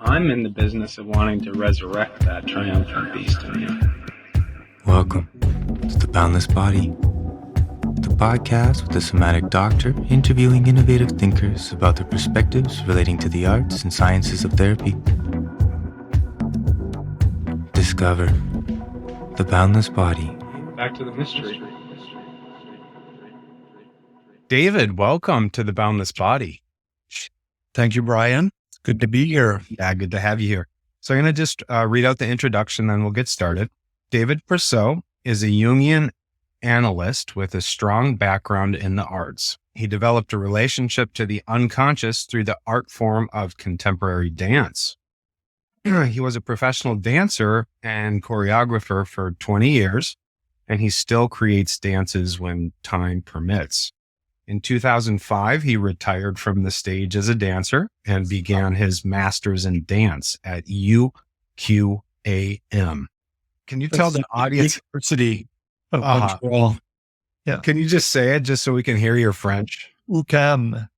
I'm in the business of wanting to resurrect that triumphant beast in you. Welcome to The Boundless Body, the podcast with a somatic doctor interviewing innovative thinkers about their perspectives relating to the arts and sciences of therapy. Discover The Boundless Body. Back to the mystery. David, welcome to The Boundless Body. Thank you, Brian. It's good to be here. Yeah, good to have you here. So I'm going to just read out the introduction, then we'll get started. David Pressault is a Jungian analyst with a strong background in the arts. He developed a relationship to the unconscious through the art form of contemporary dance. He was a professional dancer and choreographer for 20 years, and he still creates dances when time permits. In 2005, he retired from the stage as a dancer and began his master's in dance at UQAM. Can you tell the audience? University of Montreal. Yeah. Can you just say it just so we can hear your French? UQAM.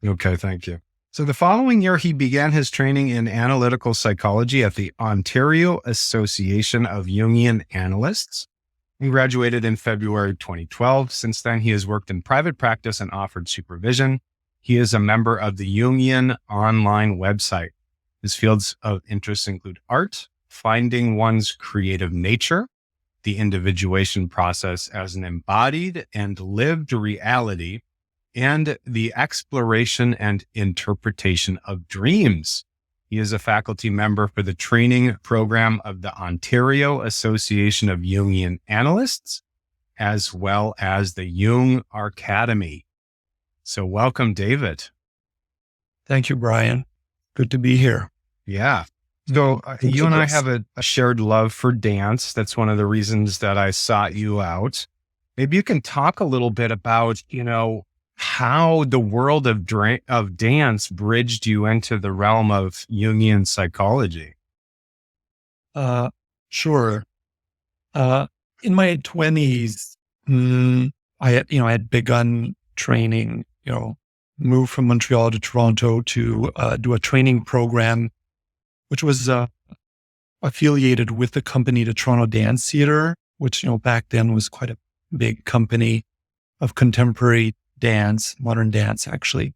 Okay, thank you. So the following year, he began his training in analytical psychology at the Ontario Association of Jungian Analysts. He graduated in February 2012. Since then, he has worked in private practice and offered supervision. He is a member of the Jungian online website. His fields of interest include art, finding one's creative nature, the individuation process as an embodied and lived reality, and the exploration and interpretation of dreams. He is a faculty member for the training program of the Ontario Association of Jungian Analysts, as well as the Jung Academy. So welcome, David. Thank you, Brian. Good to be here. Yeah. So you and I have a shared love for dance. That's one of the reasons that I sought you out. Maybe you can talk a little bit about, how the world of dance bridged you into the realm of Jungian psychology. Sure. In my 20s, I had begun training, moved from Montreal to Toronto to do a training program, which was affiliated with the company, the Toronto Dance Theatre, which, back then was quite a big company of contemporary dance, modern dance, actually.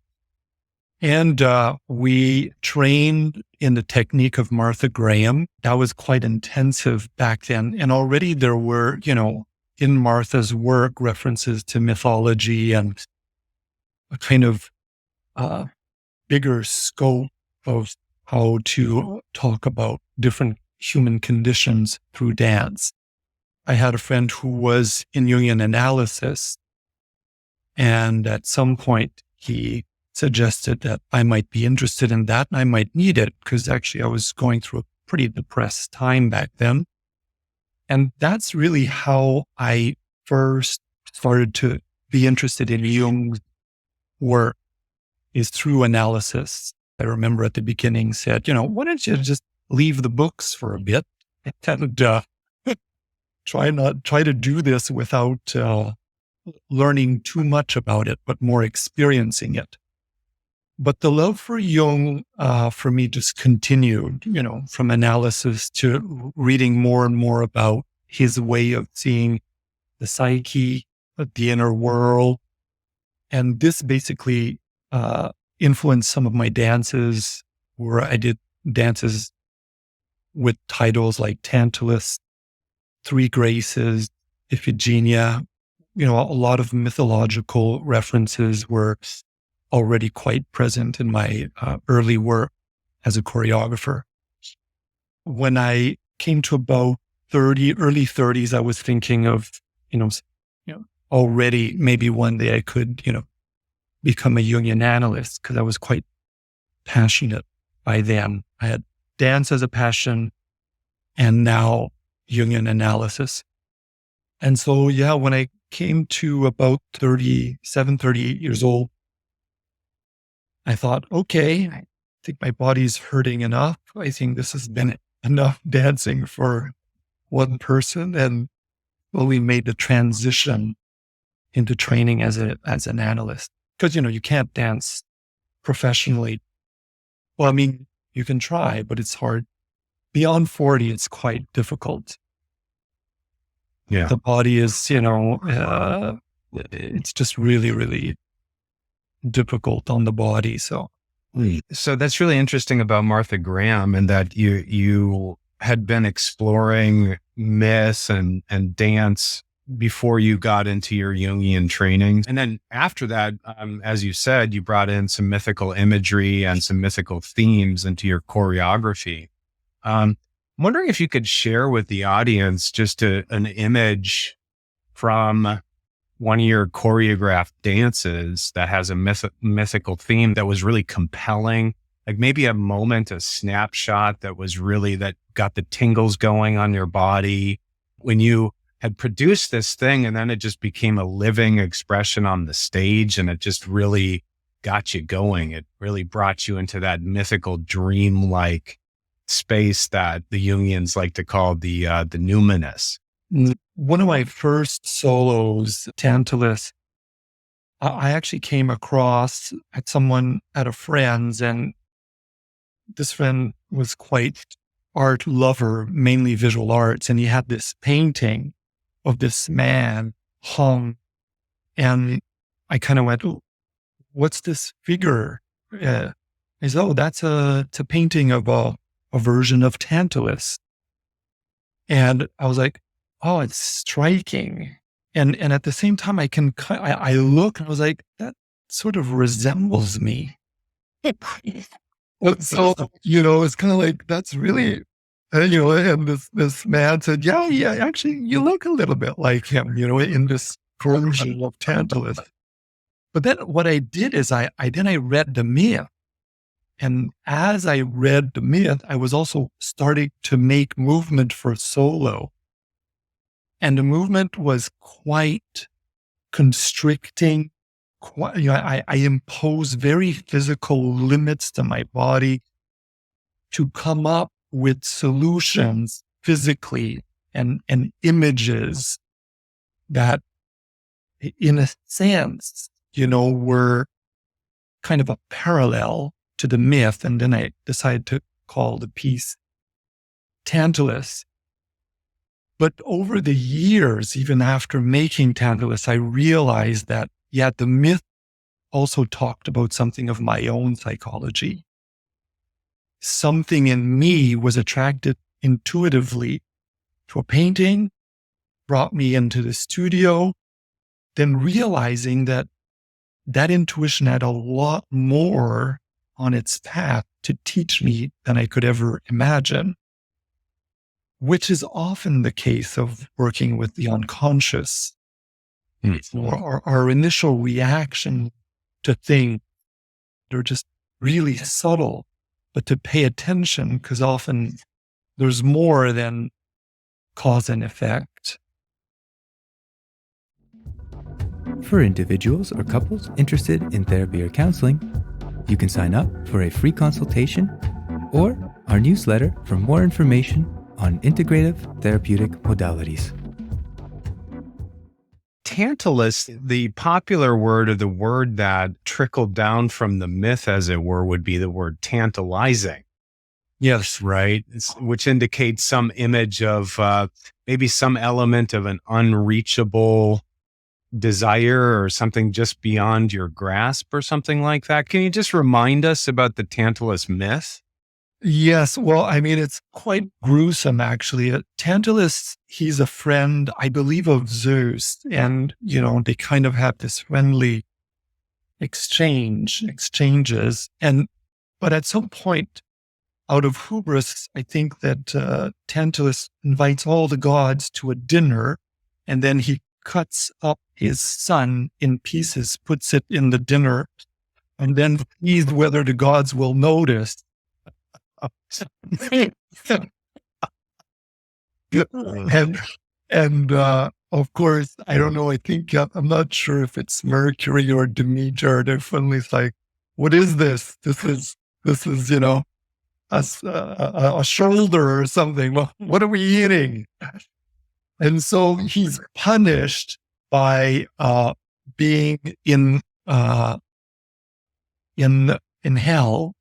And we trained in the technique of Martha Graham. That was quite intensive back then. And already there were, in Martha's work, references to mythology and a kind of bigger scope of how to talk about different human conditions through dance. I had a friend who was in Jungian analysis, and at some point he suggested that I might be interested in that and I might need it because actually I was going through a pretty depressed time back then. And that's really how I first started to be interested in Jung's work, is through analysis. I remember at the beginning said, why don't you just leave the books for a bit and try to do this without learning too much about it, but more experiencing it. But the love for Jung, for me, just continued, from analysis to reading more and more about his way of seeing the psyche, the inner world. And this basically influenced some of my dances, where I did dances with titles like Tantalus, Three Graces, Iphigenia. A lot of mythological references were already quite present in my early work as a choreographer. When I came to about early 30s, I was thinking of, already maybe one day I could, become a Jungian analyst, because I was quite passionate by then. I had dance as a passion and now Jungian analysis. And so, when I came to about 37, 38 years old, I thought, okay, I think my body's hurting enough. I think this has been enough dancing for one person. And we made the transition into training as an analyst. Because, you can't dance professionally. Well, you can try, but it's hard. Beyond 40, it's quite difficult. Yeah. The body is, it's just really, really difficult on the body. So that's really interesting about Martha Graham, and that you had been exploring myth and dance before you got into your Jungian training. And then after that, as you said, you brought in some mythical imagery and some mythical themes into your choreography. I'm wondering if you could share with the audience just an image from one of your choreographed dances that has a mythical theme that was really compelling, like maybe a moment, a snapshot that got the tingles going on your body when you had produced this thing, and then it just became a living expression on the stage, and it just really got you going. It really brought you into that mythical dream-like space that the Jungians like to call the numinous. One of my first solos, Tantalus, I actually came across at a friend's, and this friend was quite art lover, mainly visual arts. And he had this painting of this man hung. And I kind of went, "Oh, what's this figure?" I said, "Oh, it's a painting of a version of Tantalus." And I was like, "Oh, it's striking." And at the same time, I look and I was like, "That sort of resembles me." So, it's kind of like, that's really, and this man said, yeah, actually, you look a little bit like him, in this version of Tantalus. But then what I did is I read the myth. And as I read the myth, I was also starting to make movement for solo. And the movement was quite constricting. I impose very physical limits to my body to come up with solutions physically and images that, in a sense, were kind of a parallel to the myth. And then I decided to call the piece Tantalus. But over the years, even after making Tantalus, I realized that, the myth also talked about something of my own psychology. Something in me was attracted intuitively to a painting, brought me into the studio, then realizing that intuition had a lot more on its path to teach me than I could ever imagine, which is often the case of working with the unconscious. Our initial reaction to things, they're just really subtle, but to pay attention, because often there's more than cause and effect. For individuals or couples interested in therapy or counseling, you can sign up for a free consultation or our newsletter for more information on integrative therapeutic modalities. Tantalus, the popular word, or the word that trickled down from the myth, as it were, would be the word tantalizing. Yes. Right. Which indicates some image of maybe some element of an unreachable desire or something just beyond your grasp or something like that. Can you just remind us about the Tantalus myth? Yes. Well, it's quite gruesome, actually. Tantalus, he's a friend, I believe, of Zeus. And, they kind of have this friendly exchanges. But at some point, out of hubris, I think that Tantalus invites all the gods to a dinner, and then he cuts up his son in pieces, puts it in the dinner, and then sees whether the gods will notice. and of course, I don't know. I think I'm not sure if it's Mercury or Demeter. They're finally like, "What is this? This is a shoulder or something. Well, what are we eating?" And so he's punished by being in hell,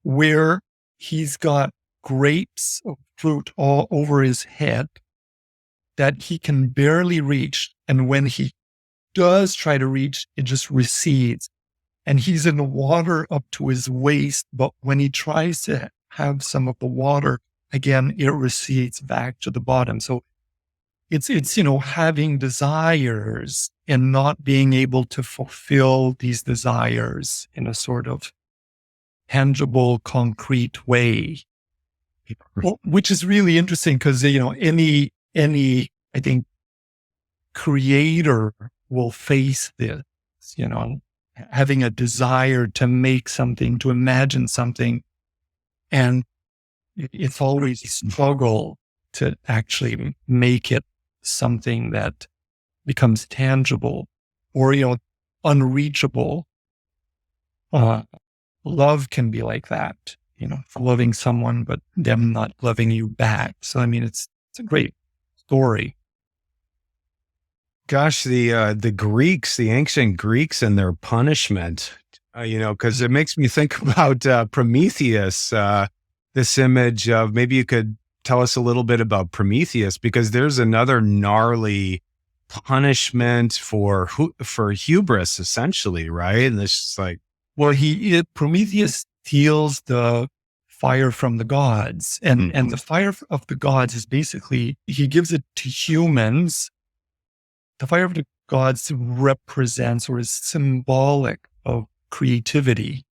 where he's got grapes of fruit all over his head that he can barely reach. And when he does try to reach, it just recedes. And he's in the water up to his waist. But when he tries to have some of the water, again, it recedes back to the bottom. So it's having desires and not being able to fulfill these desires in a sort of tangible, concrete way, which is really interesting because, any, I think, creator will face this, having a desire to make something, to imagine something. And it's always a struggle to actually make it something that becomes tangible or, unreachable. Love can be like that, loving someone, but them not loving you back. So, it's a great story. Gosh, the Greeks, the ancient Greeks and their punishment, because it makes me think about Prometheus, this image of, maybe you could tell us a little bit about Prometheus, because there's another gnarly punishment for hubris, essentially, right? And it's like, well, Prometheus steals the fire from the gods, and the fire of the gods is basically, he gives it to humans. The fire of the gods represents or is symbolic of creativity.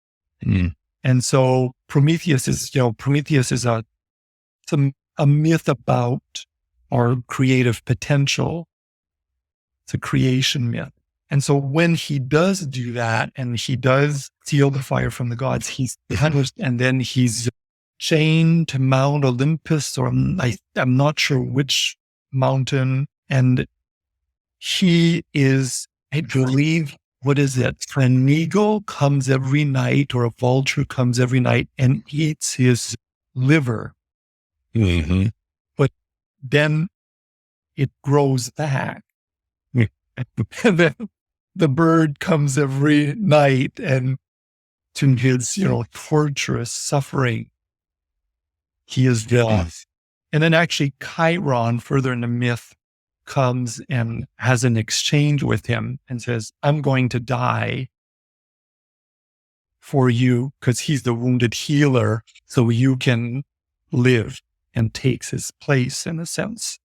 And so Prometheus is a myth about our creative potential. It's a creation myth. And so when he does do that, and he does steal the fire from the gods, he's punished, and then he's chained to Mount Olympus, or I'm not sure which mountain, and he is, I believe, what is it? An eagle comes every night, or a vulture comes every night and eats his liver. Mm-hmm. But then it grows back. And then the bird comes every night, and to his, torturous suffering, he is dead. And then actually Chiron, further in the myth, comes and has an exchange with him and says, I'm going to die for you, because he's the wounded healer, so you can live, and takes his place in a sense.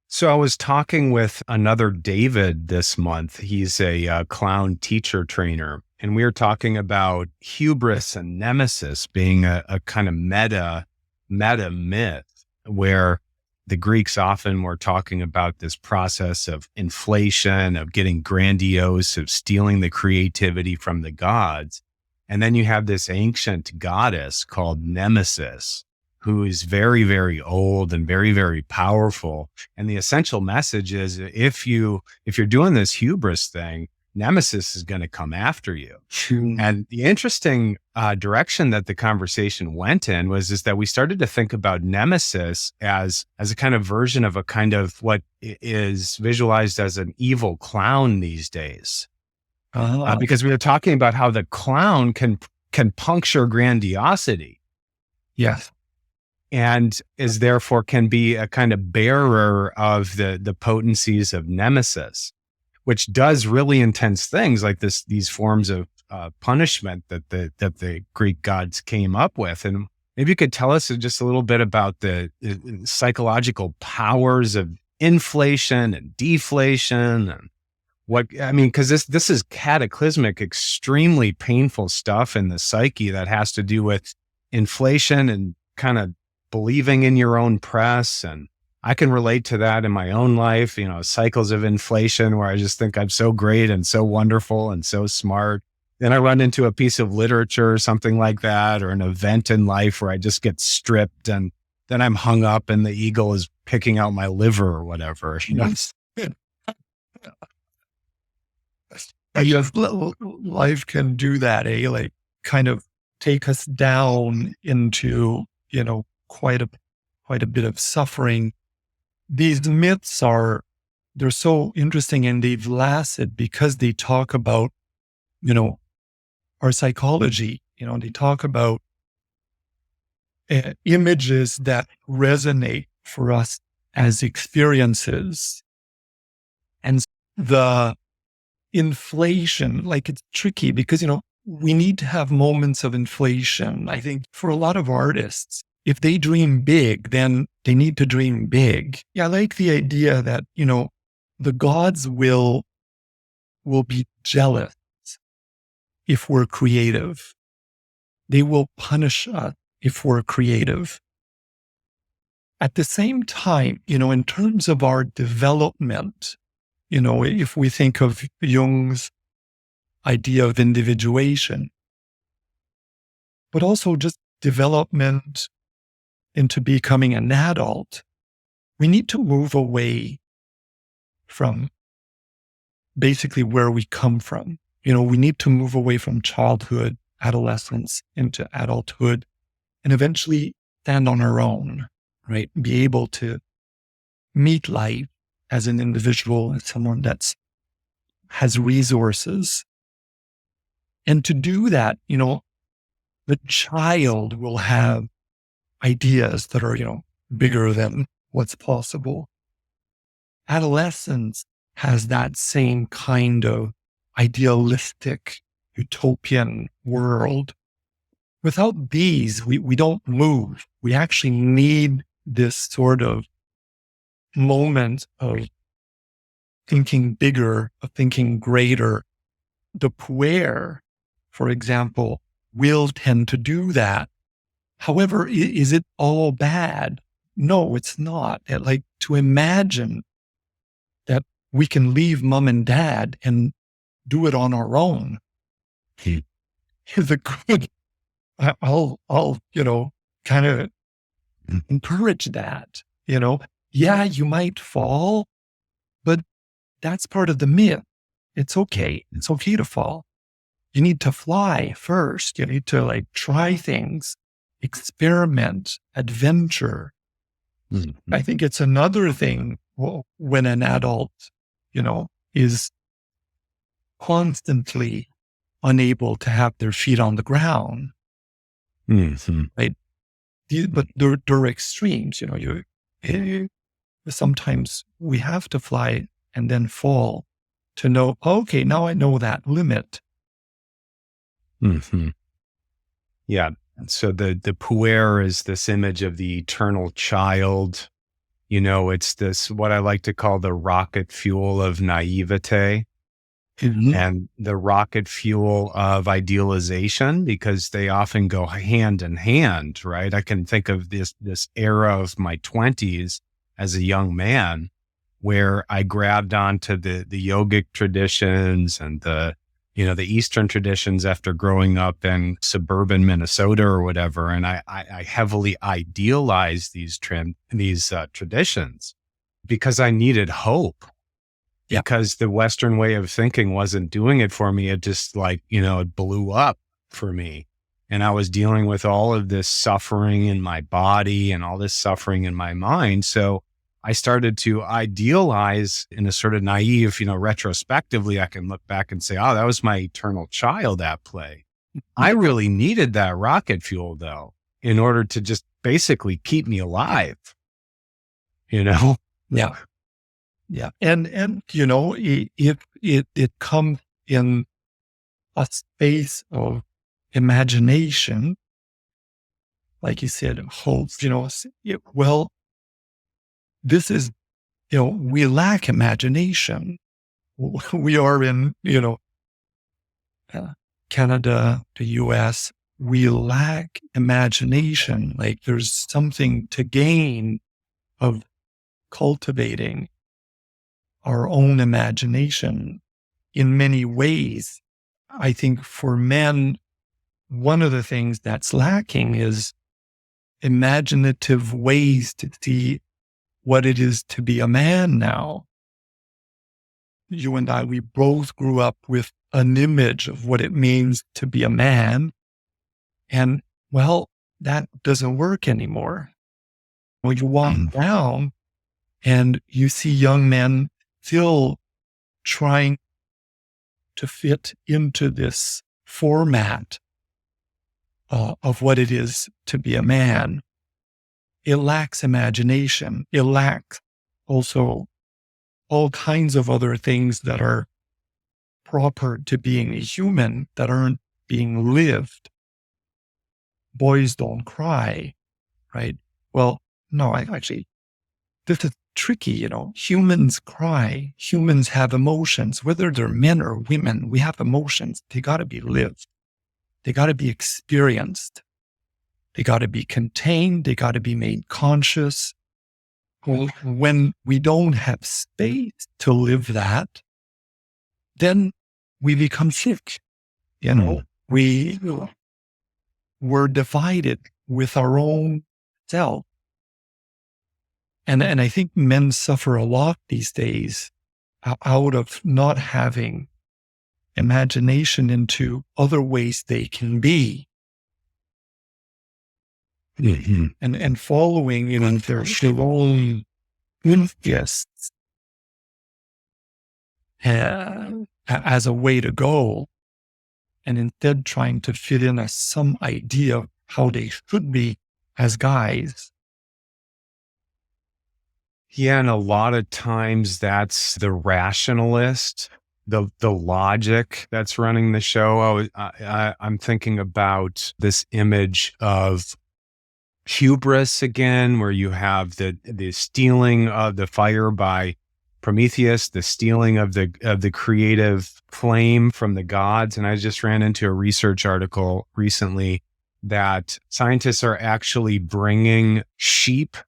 So I was talking with another David this month. He's a clown teacher trainer, and we were talking about hubris and nemesis being a kind of meta myth, where the Greeks often were talking about this process of inflation, of getting grandiose, of stealing the creativity from the gods. And then you have this ancient goddess called Nemesis, who is very, very old and very, very powerful. And the essential message is, if you're doing this hubris thing, Nemesis is going to come after you. And the interesting direction that the conversation went in is that we started to think about Nemesis as a kind of version of a kind of what is visualized as an evil clown these days. Because we were talking about how the clown can puncture grandiosity. Yes. And is therefore can be a kind of bearer of the potencies of Nemesis, which does really intense things like these forms of punishment that the Greek gods came up with. And maybe you could tell us just a little bit about the psychological powers of inflation and deflation, and because this is cataclysmic, extremely painful stuff in the psyche that has to do with inflation and kind of believing in your own press. And I can relate to that in my own life, cycles of inflation where I just think I'm so great and so wonderful and so smart. Then I run into a piece of literature or something like that, or an event in life where I just get stripped, and then I'm hung up and the eagle is picking out my liver or whatever. Yes, life can do that, like kind of take us down into, quite a bit of suffering. These myths they're so interesting, and they've lasted because they talk about, our psychology They talk about images that resonate for us as experiences. And the inflation, like it's tricky because, we need to have moments of inflation. I think for a lot of artists, if they dream big, then they need to dream big. Yeah, I like the idea that, the gods will be jealous if we're creative. They will punish us if we're creative. At the same time, in terms of our development, if we think of Jung's idea of individuation, but also just development into becoming an adult, we need to move away from basically where we come from. We need to move away from childhood, adolescence into adulthood, and eventually stand on our own, right? Be able to meet life as an individual, as someone that has resources. And to do that, the child will have ideas that are, bigger than what's possible. Adolescence has that same kind of idealistic, utopian world. Without these, we don't move. We actually need this sort of moment of thinking bigger, of thinking greater. The puer, for example, will tend to do that. However, is it all bad? No, it's not. Like to imagine that we can leave mom and dad and do it on our own is a good, I'll kind of encourage that, Yeah, you might fall, but that's part of the myth. It's okay. It's okay to fall. You need to fly first. You need to try things, experiment, adventure. I think it's another thing when an adult, is constantly unable to have their feet on the ground. Right? But there are extremes, sometimes we have to fly and then fall to know, okay, now I know that limit. Yeah. So the puer is this image of the eternal child. It's this, what I like to call the rocket fuel of naivete and the rocket fuel of idealization, because they often go hand in hand, right? I can think of this era of my 20s as a young man where I grabbed onto the yogic traditions and the Eastern traditions after growing up in suburban Minnesota or whatever. And I heavily idealized these traditions because I needed hope. Yeah. Because the Western way of thinking wasn't doing it for me. It just it blew up for me. And I was dealing with all of this suffering in my body and all this suffering in my mind. So I started to idealize in a sort of naive, retrospectively, I can look back and say, oh, that was my eternal child at play. I really needed that rocket fuel, though, in order to just basically keep me alive, Yeah. Yeah. And if it comes in a space of imagination, like you said, hope, well, this is, we lack imagination. We are in, Canada, the US, we lack imagination. Like there's something to gain of cultivating our own imagination in many ways. I think for men, one of the things that's lacking is imaginative ways to see what it is to be a man now. You and I, we both grew up with an image of what it means to be a man. And well, that doesn't work anymore. When you walk down and you see young men still trying to fit into this format of what it is to be a man. It lacks imagination. It lacks also all kinds of other things that are proper to being a human that aren't being lived. Boys don't cry, right? Well, no, actually, this is tricky, Humans cry. Humans have emotions. Whether they're men or women, we have emotions. They got to be lived. They got to be experienced. They got to be contained. They got to be made conscious. When we don't have space to live that, then we become sick. We're divided with our own self. And I think men suffer a lot these days out of not having imagination into other ways they can be. Mm-hmm. And following, their own interests as a way to go, and instead trying to fit in some idea of how they should be as guys. Yeah, and a lot of times that's the rationalist, the logic that's running the show. I'm thinking about this image of hubris again, where you have the stealing of the fire by Prometheus, the stealing of the creative flame from the gods. And I just ran into a research article recently that scientists are actually bringing sheep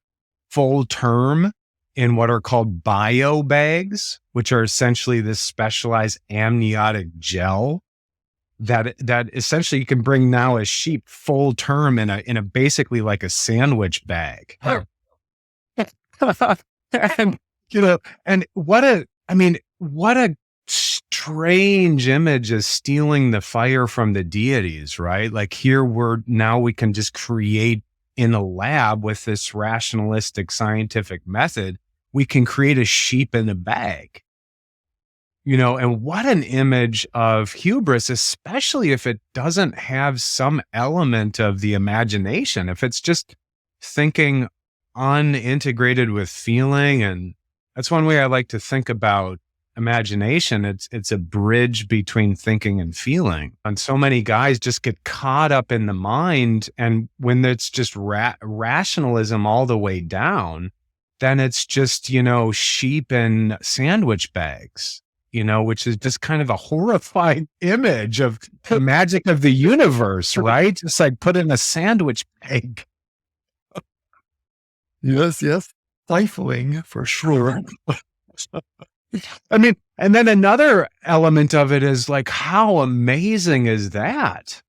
full term in what are called bio bags, which are essentially this specialized amniotic gel that essentially you can bring now a sheep full term in a basically like a sandwich bag. And what a strange image is stealing the fire from the deities, right? Like here we can just create in a lab with this rationalistic scientific method, we can create a sheep in a bag. And what an image of hubris, especially if it doesn't have some element of the imagination, if it's just thinking unintegrated with feeling. And that's one way I like to think about imagination. It's a bridge between thinking and feeling. And so many guys just get caught up in the mind. And when it's just rationalism all the way down, then it's just, sheep in sandwich bags. Which is just kind of a horrifying image of the magic of the universe, right? Just like put in a sandwich bag. Yes. Stifling for sure. And then another element of it is like, how amazing is that?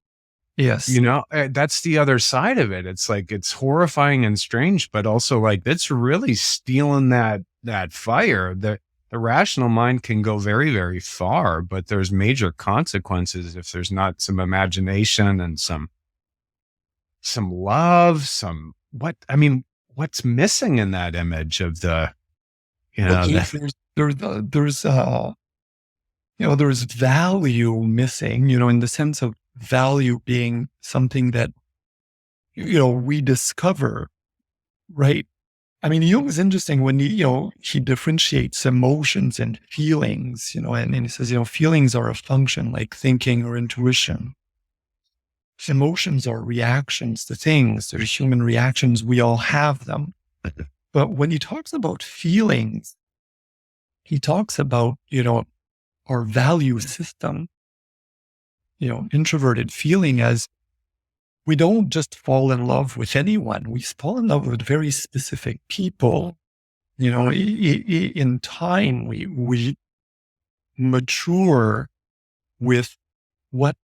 Yes. That's the other side of it. It's like, it's horrifying and strange, but also like, it's really stealing that fire. The rational mind can go very, very far, but there's major consequences if there's not some imagination and some love, what's missing in that image of the, there's value missing, in the sense of value being something that, we discover, right? Jung is interesting when he differentiates emotions and feelings, and he says, feelings are a function like thinking or intuition. Emotions are reactions to things. They're human reactions. We all have them. But when he talks about feelings, he talks about, our value system, introverted feeling as we don't just fall in love with anyone. We fall in love with very specific people. In time, we mature with what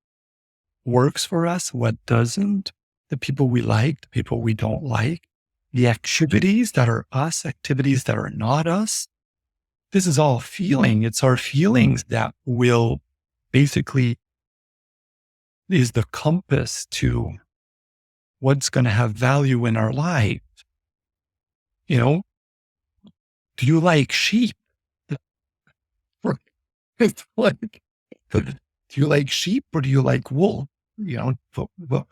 works for us, what doesn't, the people we like, the people we don't like, the activities that are us, activities that are not us. This is all feeling. It's our feelings that will basically is the compass to what's going to have value in our life. Do you like sheep? It's like, do you like sheep or do you like wool?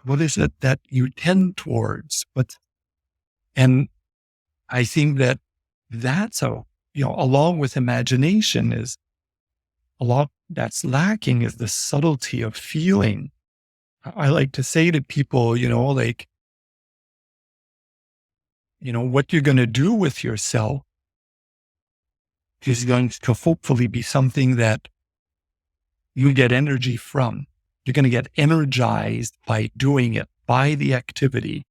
what is it that you tend towards? And I think that's along with imagination is a lot that's lacking is the subtlety of feeling. I like to say to people, what you're going to do with yourself is going to hopefully be something that you get energy from. You're going to get energized by doing it, by the activity.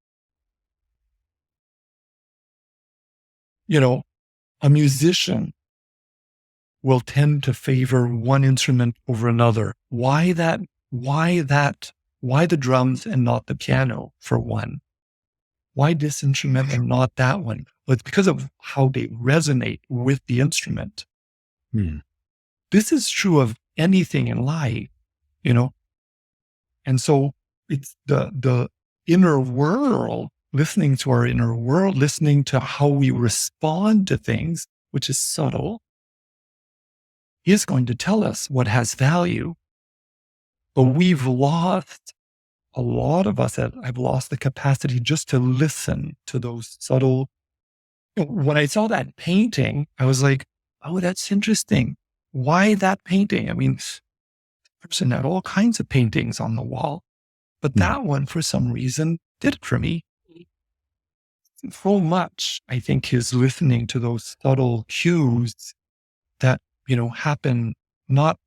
A musician will tend to favor one instrument over another. Why the drums and not the piano for one? Why this instrument and not that one? Well, it's because of how they resonate with the instrument. This is true of anything in life, And so it's the inner world, listening to our inner world, listening to how we respond to things, which is subtle, is going to tell us what has value. But we've lost, a lot of us have lost the capacity just to listen to those subtle. When I saw that painting, I was like, oh, that's interesting. Why that painting? I mean, the person had all kinds of paintings on the wall, but that one, for some reason, did it for me. So much, I think, is listening to those subtle cues that, happen not,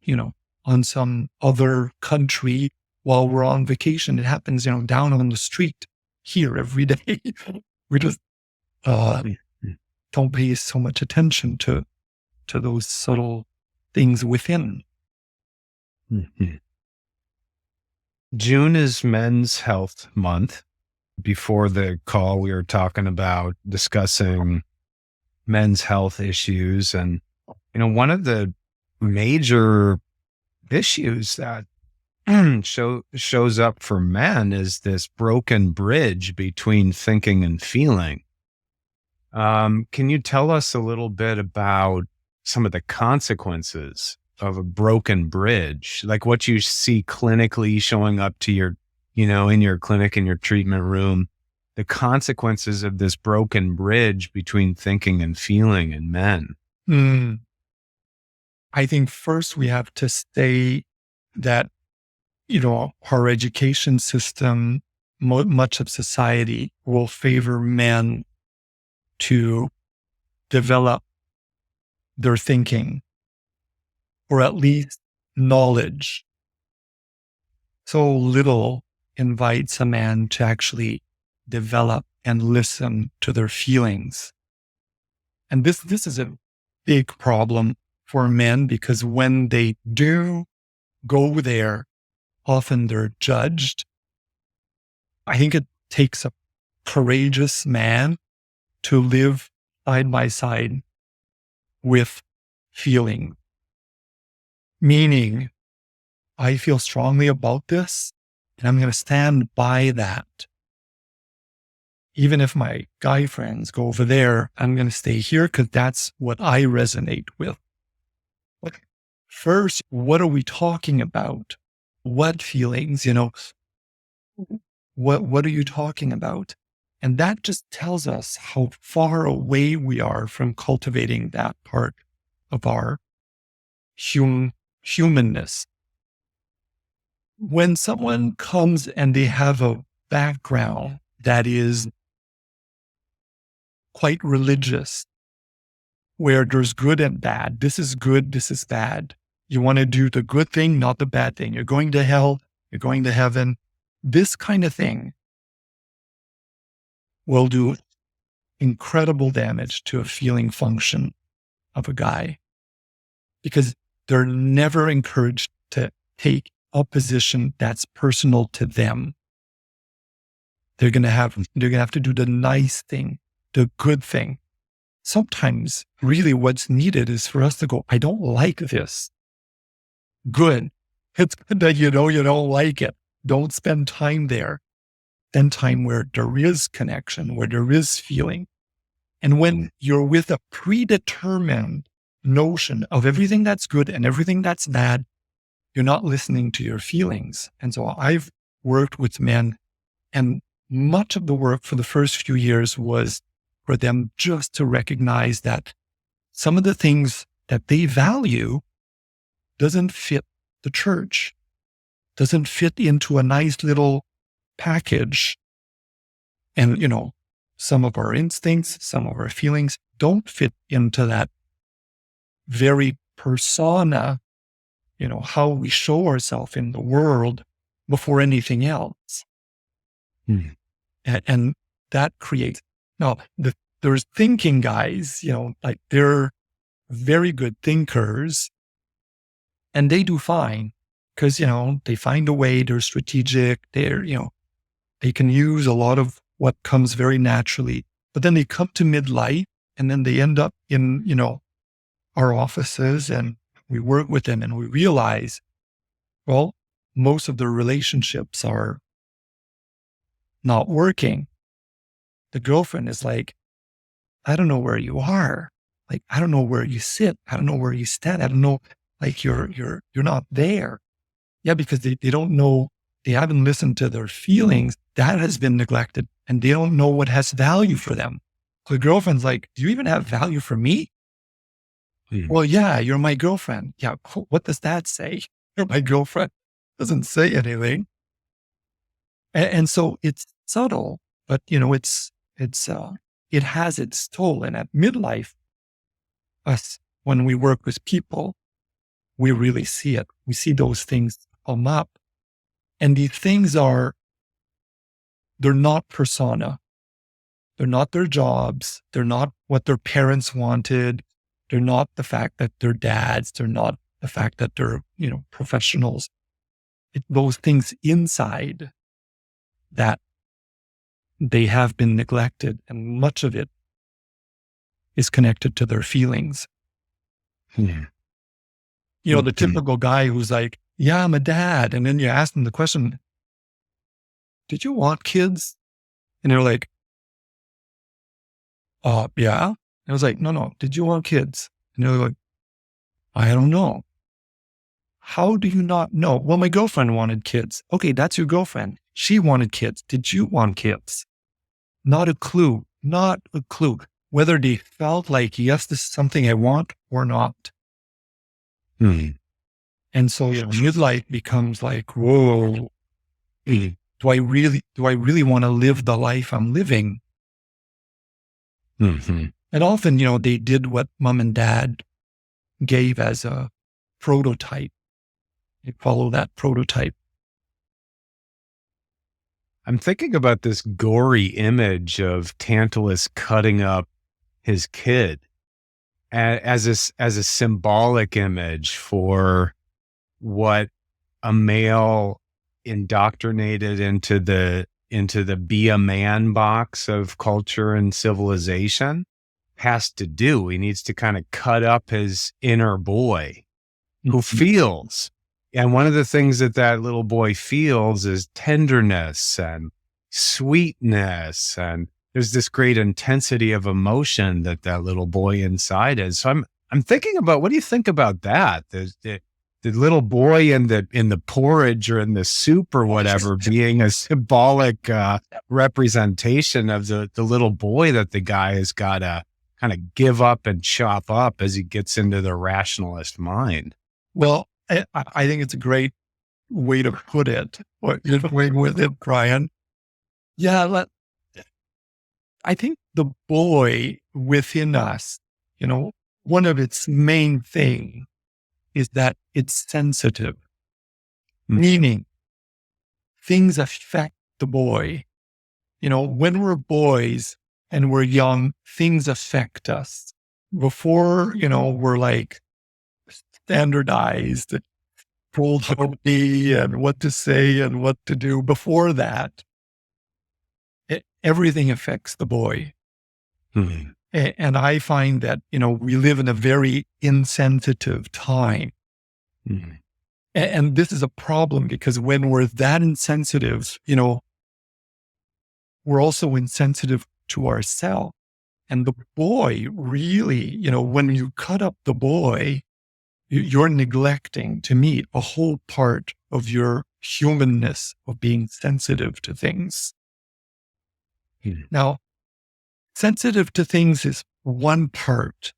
on some other country while we're on vacation. It happens, down on the street here every day. We just don't pay so much attention to those subtle things within. June is Men's Health Month. Before the call, we were talking about discussing men's health issues. And, one of the major issues that shows up for men is this broken bridge between thinking and feeling. Can you tell us a little bit about some of the consequences of a broken bridge, like what you see clinically showing up to your, in your clinic, in your treatment room, the consequences of this broken bridge between thinking and feeling in men? I think first we have to say that, our education system, much of society will favor men to develop their thinking, or at least knowledge. So little invites a man to actually develop and listen to their feelings. And this is a big problem for men, because when they do go there, often they're judged. I think it takes a courageous man to live side by side with feeling. Meaning, I feel strongly about this, and I'm going to stand by that. Even if my guy friends go over there, I'm going to stay here because that's what I resonate with. But first, what are we talking about? What feelings, what are you talking about? And that just tells us how far away we are from cultivating that part of our humanness. When someone comes and they have a background that is quite religious, where there's good and bad, this is good, this is bad. You want to do the good thing, not the bad thing. You're going to hell, you're going to heaven. This kind of thing will do incredible damage to a feeling function of a guy, because they're never encouraged to take a position that's personal to them. They're going to have to do the nice thing, the good thing. Sometimes really what's needed is for us to go, I don't like this. Good. It's good that you don't like it. Don't spend time there. Spend time where there is connection, where there is feeling. And when you're with a predetermined notion of everything that's good and everything that's bad, you're not listening to your feelings. And so I've worked with men, and much of the work for the first few years was for them just to recognize that some of the things that they value doesn't fit the church, doesn't fit into a nice little package. And, some of our instincts, some of our feelings don't fit into that very persona, how we show ourselves in the world before anything else. And that creates, now, there's thinking guys, like they're very good thinkers and they do fine because, they find a way, they're strategic, they can use a lot of what comes very naturally, but then they come to midlife and then they end up in, our offices and we work with them and we realize, well, most of their relationships are not working. The girlfriend is like, I don't know where you are. Like, I don't know where you sit. I don't know where you stand. I don't know, like you're not there. Yeah, because they don't know, they haven't listened to their feelings. That has been neglected and they don't know what has value for them. So the girlfriend's like, do you even have value for me? Well, yeah, you're my girlfriend. Yeah. What does that say? You're my girlfriend. Doesn't say anything. And so it's subtle, but it has its toll. And at midlife, when we work with people, we really see it. We see those things come up. And these things they're not persona. They're not their jobs. They're not what their parents wanted. They're not the fact that they're dads. They're not the fact that they're, professionals. Those things inside that they have been neglected, and much of it is connected to their feelings. The typical guy who's like, yeah, I'm a dad. And then you ask them the question, did you want kids? And they're like, yeah. And I was like, no, did you want kids? And they're like, I don't know. How do you not know? Well, my girlfriend wanted kids. Okay, that's your girlfriend. She wanted kids. Did you want kids? Not a clue. Whether they felt like, yes, this is something I want or not. And so, midlife becomes like, whoa, do I really want to live the life I'm living? And often, they did what mom and dad gave as a prototype. They follow that prototype. I'm thinking about this gory image of Tantalus cutting up his kid as a symbolic image for what a male indoctrinated into the be a man box of culture and civilization has to do. He needs to kind of cut up his inner boy who feels. And one of the things that little boy feels is tenderness and sweetness. And there's this great intensity of emotion that little boy inside is. So I'm thinking about, what do you think about that? The little boy in the porridge or in the soup or whatever being a symbolic representation of the little boy that the guy has got to kind of give up and chop up as he gets into the rationalist mind. Well, I think it's a great way to put it, what you're doing with it, Brian. Yeah, I think the boy within us, one of its main things is that it's sensitive, meaning things affect the boy. When we're boys and we're young, things affect us. Before, we're like standardized, told how to be and what to say and what to do. Before that, everything affects the boy. And I find that, we live in a very insensitive time. And this is a problem because when we're that insensitive, we're also insensitive to ourselves. And the boy really, when you cut up the boy, you're neglecting, to me, a whole part of your humanness, of being sensitive to things. Now, sensitive to things is one part.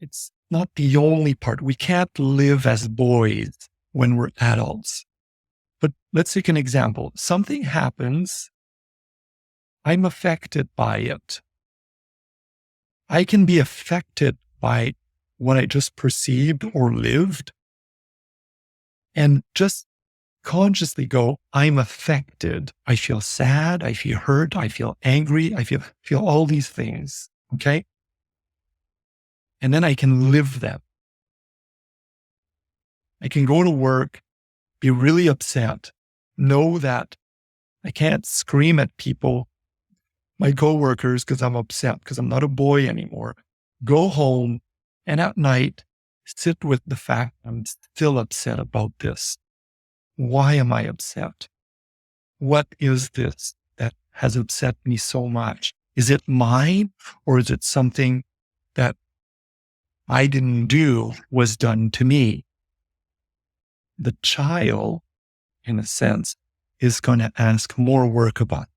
It's not the only part. We can't live as boys when we're adults. But let's take an example. Something happens. I'm affected by it. I can be affected by what I just perceived or lived and just consciously go, I'm affected. I feel sad. I feel hurt. I feel angry. I feel all these things. Okay. And then I can live them. I can go to work, be really upset, know that I can't scream at people, my coworkers, because I'm upset, because I'm not a boy anymore. Go home and at night, sit with the fact I'm still upset about this. Why am I upset? What is this that has upset me so much? Is it mine, or is it something that I didn't do, was done to me? The child, in a sense, is going to ask more work about it.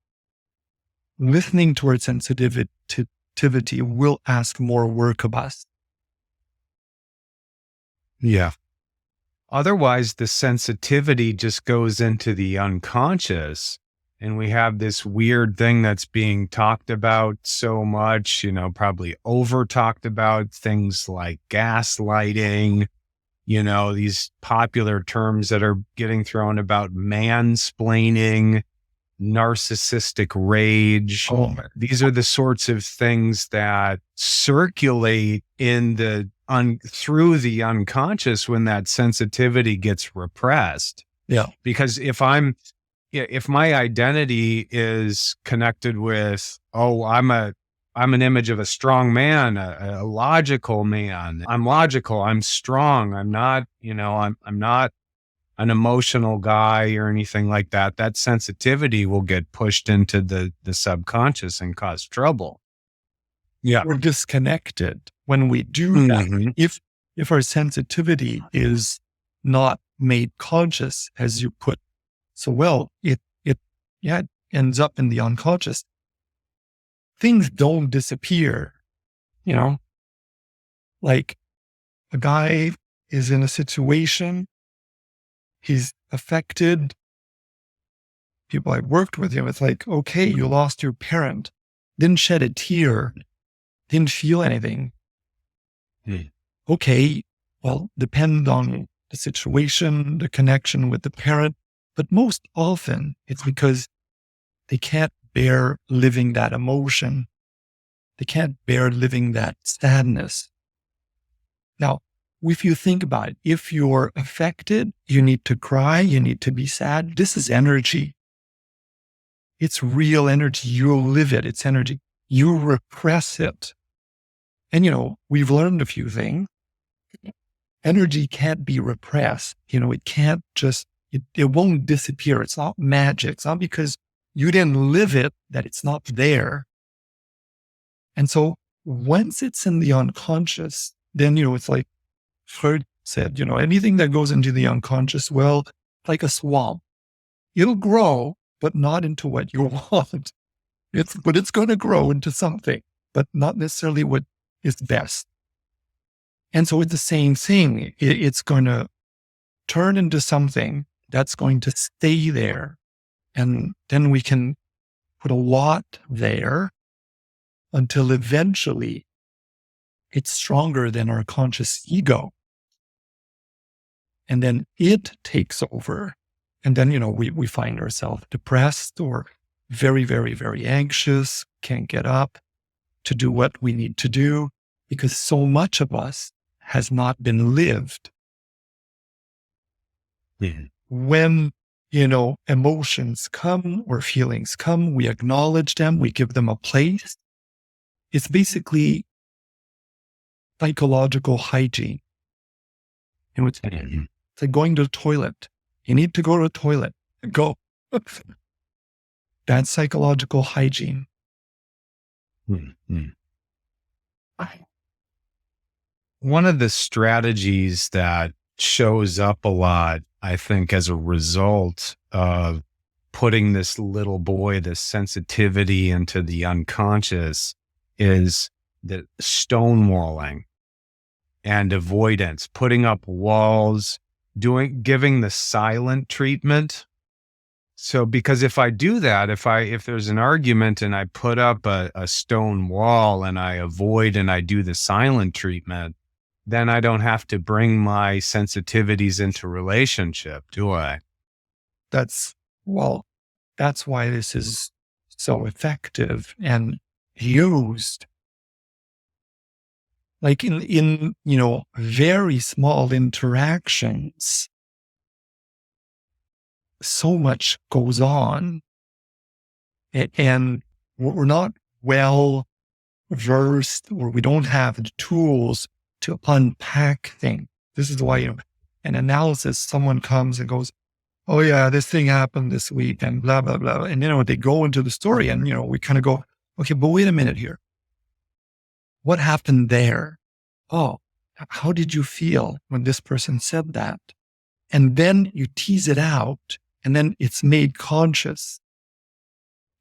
Listening towards sensitivity will ask more work of us. Yeah. Otherwise, the sensitivity just goes into the unconscious, and we have this weird thing that's being talked about so much, probably over talked about, things like gaslighting, these popular terms that are getting thrown about mansplaining, narcissistic rage. These are the sorts of things that circulate in through the unconscious when that sensitivity gets repressed. Yeah. Because if my identity is connected with, I'm an image of a strong man, a logical man. I'm logical. I'm strong. I'm not, I'm not an emotional guy or anything like that. That sensitivity will get pushed into the subconscious and cause trouble. Yeah. We're disconnected when we do that. Mm-hmm. If our sensitivity is not made conscious, as you put so well, it ends up in the unconscious. Things don't disappear, like a guy is in a situation, he's affected. People I worked with him, it's like, okay, you lost your parent, didn't shed a tear, didn't feel anything. Okay, well, depend on the situation, the connection with the parent, but most often it's because they can't bear living that emotion. They can't bear living that sadness. Now, if you think about it, if you're affected, you need to cry, you need to be sad. This is energy. It's real energy. You live it. It's energy. You repress it. And, we've learned a few things. Energy can't be repressed. It can't just, it won't disappear. It's not magic. It's not because you didn't live it that it's not there. And so once it's in the unconscious, then, it's like Freud said, anything that goes into the unconscious, well, like a swamp, it'll grow, but not into what you want. But it's going to grow into something, but not necessarily what is best. And so it's the same thing. It's going to turn into something that's going to stay there. And then we can put a lot there until eventually it's stronger than our conscious ego. And then it takes over. And then, we find ourselves depressed or very, very, very anxious, can't get up to do what we need to do because so much of us has not been lived. Mm-hmm. When, emotions come or feelings come, we acknowledge them, we give them a place. It's basically psychological hygiene. It's like going to the toilet. You need to go to the toilet. Go. That's psychological hygiene. Mm-hmm. One of the strategies that shows up a lot I think, as a result of putting this little boy, this sensitivity into the unconscious, is the stonewalling and avoidance, putting up walls, giving the silent treatment. So, because if I do that, if there's an argument and I put up a stone wall and I avoid and I do the silent treatment, then I don't have to bring my sensitivities into relationship, do I? That's why this is so effective and used. Like in very small interactions, so much goes on, and we're not well versed, or we don't have the tools to unpack things. This is why, an analysis, someone comes and goes, oh yeah, this thing happened this week and blah, blah, blah. And, they go into the story and, we kind of go, okay, but wait a minute here. What happened there? Oh, how did you feel when this person said that? And then you tease it out, and then it's made conscious.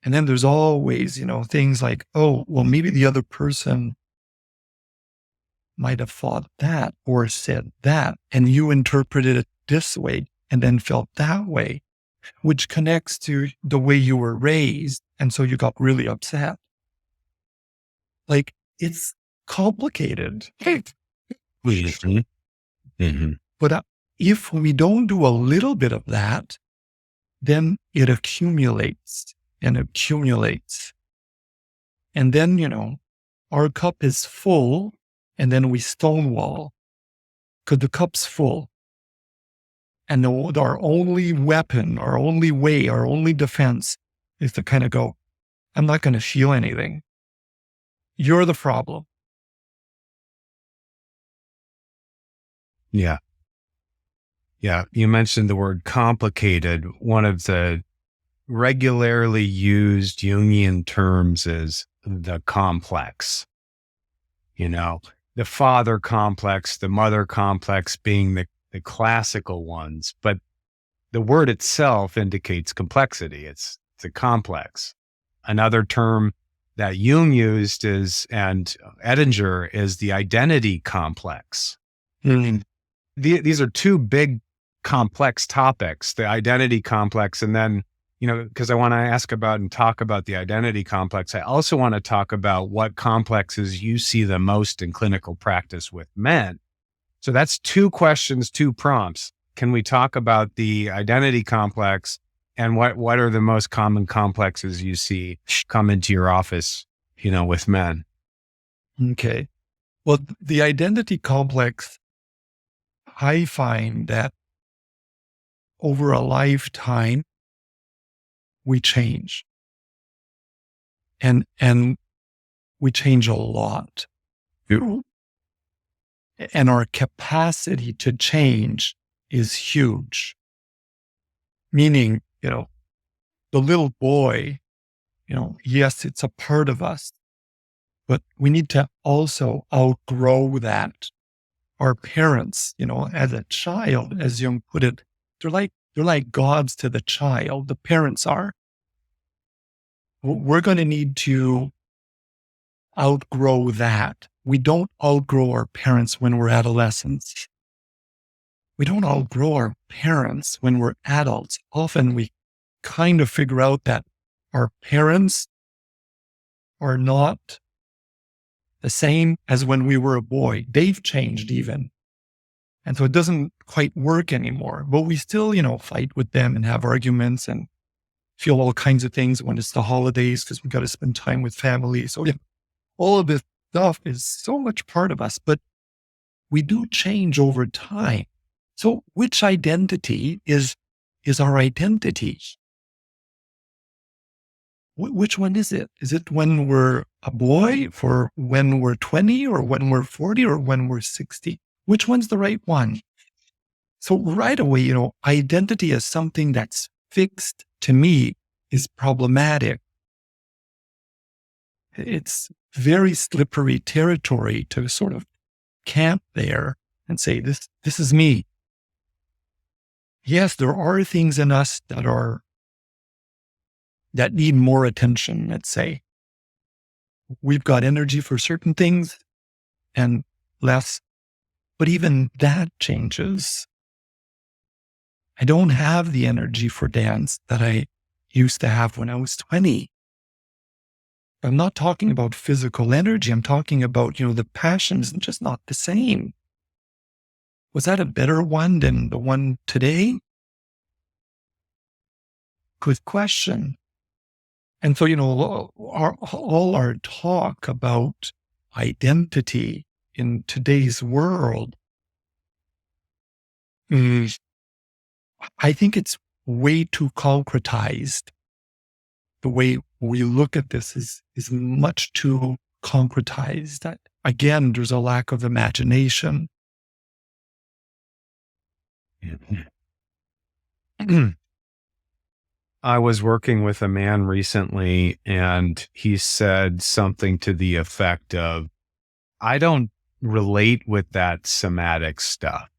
And then there's always, things like, oh, well, maybe the other person might have thought that or said that, and you interpreted it this way and then felt that way, which connects to the way you were raised. And so you got really upset. Like, it's complicated. Mm-hmm. But if we don't do a little bit of that, then it accumulates and accumulates. And then, our cup is full, and then we stonewall because the cup's full. And our only weapon, our only way, our only defense is to kind of go, I'm not going to feel anything. You're the problem. Yeah. Yeah. You mentioned the word complicated. One of the regularly used Jungian terms is the complex. The father complex, the mother complex being the classical ones, but the word itself indicates complexity. It's a complex. Another term that Jung used and Edinger is the identity complex. Mm. These are two big complex topics, the identity complex. And then, because I want to ask about and talk about the identity complex, I also want to talk about what complexes you see the most in clinical practice with men. So that's two questions, two prompts. Can we talk about the identity complex and what are the most common complexes you see come into your office, with men? Okay. Well, the identity complex, I find that over a lifetime, we change. And we change a lot. And our capacity to change is huge. Meaning, the little boy, yes, it's a part of us, but we need to also outgrow that. Our parents, as a child, as Jung put it, they're like gods to the child. The parents are. We're going to need to outgrow that. We don't outgrow our parents when we're adolescents. We don't outgrow our parents when we're adults. Often we kind of figure out that our parents are not the same as when we were a boy. They've changed even. And so it doesn't quite work anymore, but we still, fight with them and have arguments and feel all kinds of things when it's the holidays because we got to spend time with family. So all of this stuff is so much part of us, but we do change over time. So which identity is our identity? Which one is it? Is it when we're a boy, for when we're 20, or when we're 40, or when we're 60? Which one's the right one? So right away, identity as something that's fixed, to me, is problematic. It's very slippery territory to sort of camp there and say, this is me. yes, there are things in us that need more attention, let's say. We've got energy for certain things and less, but even that changes. I don't have the energy for dance that I used to have when I was 20. I'm not talking about physical energy. I'm talking about, the passion is just not the same. Was that a better one than the one today? Good question. And so, all our talk about identity in today's world, I think it's way too concretized. The way we look at this is much too concretized. That, again, there's a lack of imagination. I was working with a man recently, and he said something to the effect of, I don't relate with that somatic stuff.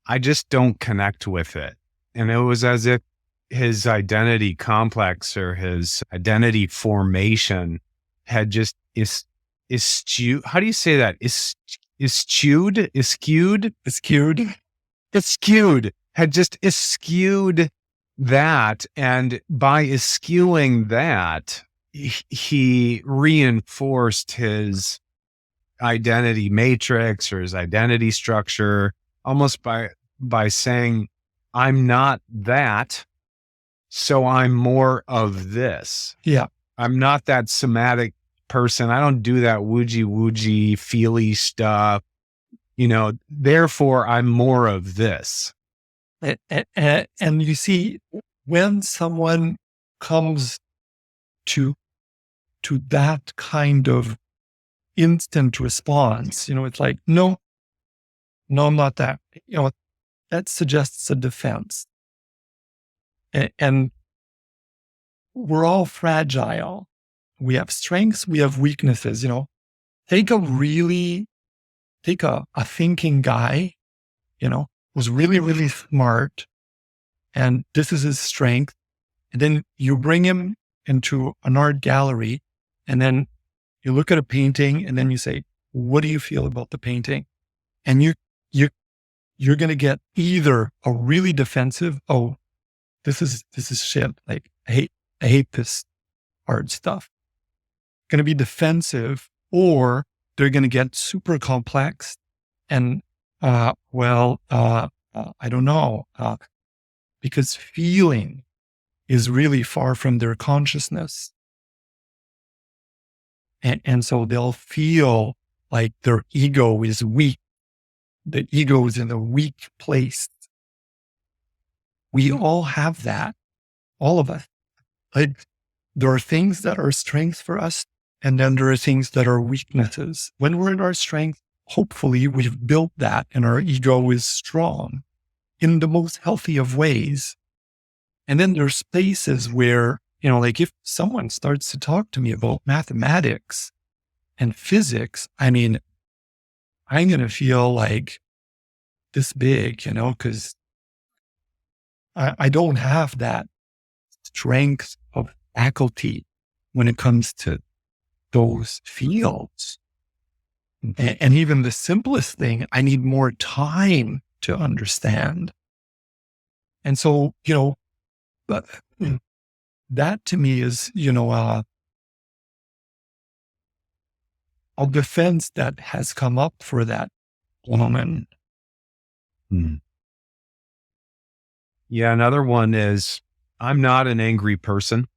I just don't connect with it. And it was as if his identity complex or his identity formation had just eschewed. How do you say that? Eschewed? Had just eschewed that. And by eschewing that, he reinforced his identity matrix or his identity structure almost by saying, I'm not that, so I'm more of this. Yeah. I'm not that somatic person. I don't do that woojie feely stuff. Therefore I'm more of this. And you see, when someone comes to that kind of instant response, it's like, no, I'm not that. That suggests a defense. And we're all fragile. We have strengths, we have weaknesses. Take a thinking guy, who's really, really smart, and this is his strength. And then you bring him into an art gallery, and then you look at a painting, and then you say, what do you feel about the painting? And you're going to get either a really defensive, oh, this is shit. Like, I hate this art stuff. Going to be defensive, or they're going to get super complex and, I don't know, because feeling is really far from their consciousness. And so they'll feel like their ego is weak. The ego is in a weak place. We all have that. All of us. Like, there are things that are strengths for us, and then there are things that are weaknesses. When we're in our strength, hopefully we've built that and our ego is strong in the most healthy of ways. And then there's spaces where, like if someone starts to talk to me about mathematics and physics, I'm going to feel like this big, because I don't have that strength of faculty when it comes to those fields. And even the simplest thing, I need more time to understand. And so, but that to me is, a defense that has come up for that woman. Yeah. Another one is, I'm not an angry person.